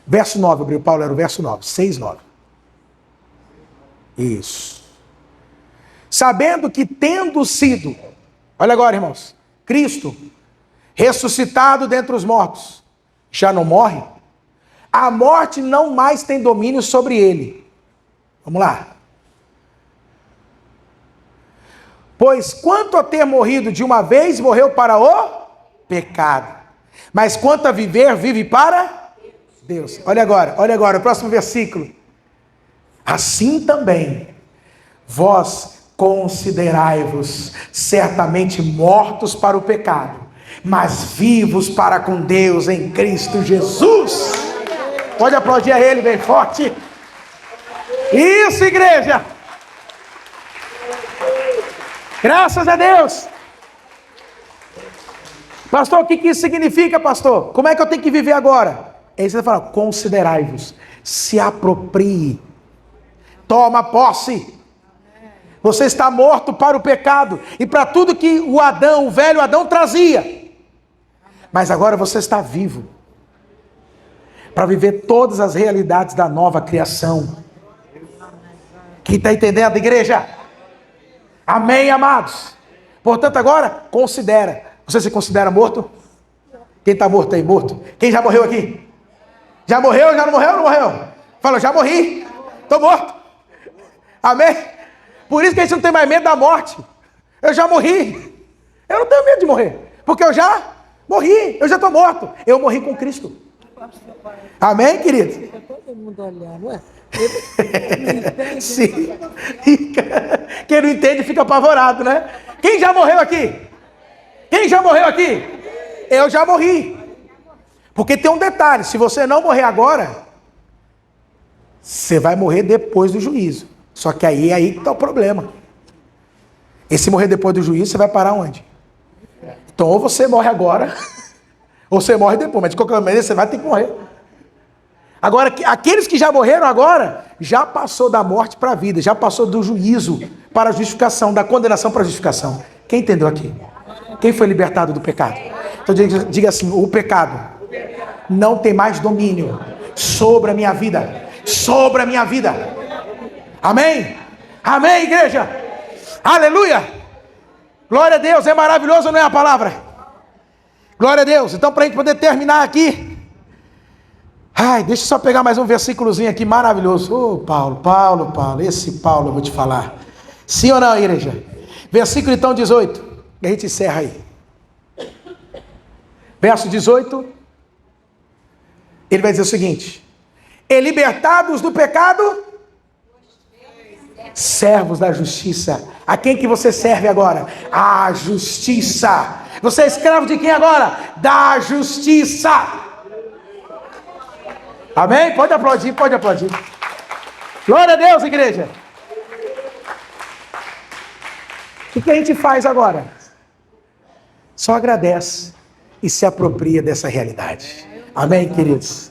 Verso 9, abriu Paulo, era o verso 9. 6, 9. Isso. Sabendo que tendo sido, olha agora, irmãos, Cristo ressuscitado dentre os mortos, já não morre, a morte não mais tem domínio sobre ele. Vamos lá. Pois quanto a ter morrido de uma vez, morreu para o pecado. Mas quanto a viver, vive para Deus. Olha agora, o próximo versículo. Assim também, vós considerai-vos certamente mortos para o pecado, mas vivos para com Deus em Cristo Jesus. Pode aplaudir a ele bem forte. Isso, igreja. Graças a Deus. Pastor, o que isso significa, pastor? Como é que eu tenho que viver agora? Aí você vai falar, considerai-vos, se aproprie, toma posse. Você está morto para o pecado e para tudo que o velho Adão trazia. Mas agora você está vivo para viver todas as realidades da nova criação. Quem está entendendo, igreja? Amém, amados? Portanto, agora, considera. Você se considera morto? Quem está morto aí? Morto? Quem já morreu aqui? Já morreu? Já não morreu ou não morreu? Fala, já morri. Estou morto. Amém? Por isso que a gente não tem mais medo da morte. Eu já morri. Eu não tenho medo de morrer. Porque eu já morri. Eu já estou morto. Eu morri com Cristo. Amém, querido? Fica todo mundo olhando, ué? Sim. Quem não entende fica apavorado, né? Quem já morreu aqui? Quem já morreu aqui? Eu já morri. Porque tem um detalhe, se você não morrer agora, você vai morrer depois do juízo. Só que aí que está o problema. E se morrer depois do juízo, você vai parar onde? Então ou você morre agora, ou você morre depois, mas de qualquer maneira você vai ter que morrer. Agora, aqueles que já morreram agora, já passou da morte para a vida, já passou do juízo para a justificação, da condenação para a justificação. Quem entendeu aqui? Quem foi libertado do pecado? Então diga assim, o pecado não tem mais domínio sobre a minha vida. Sobre a minha vida. Amém? Amém, igreja? Aleluia! Glória a Deus, é maravilhoso, não é a palavra? Glória a Deus. Então, para a gente poder terminar aqui, deixa eu só pegar mais um versículozinho aqui maravilhoso. Ô, Paulo, esse Paulo eu vou te falar. Sim ou não, igreja? Versículo então 18, e a gente encerra aí. Verso 18, ele vai dizer o seguinte: e libertados do pecado, servos da justiça. A quem que você serve agora? A justiça. Você é escravo de quem agora? Da justiça. Amém? Pode aplaudir, pode aplaudir. Glória a Deus, igreja. O que a gente faz agora? Só agradece e se apropria dessa realidade. Amém, queridos?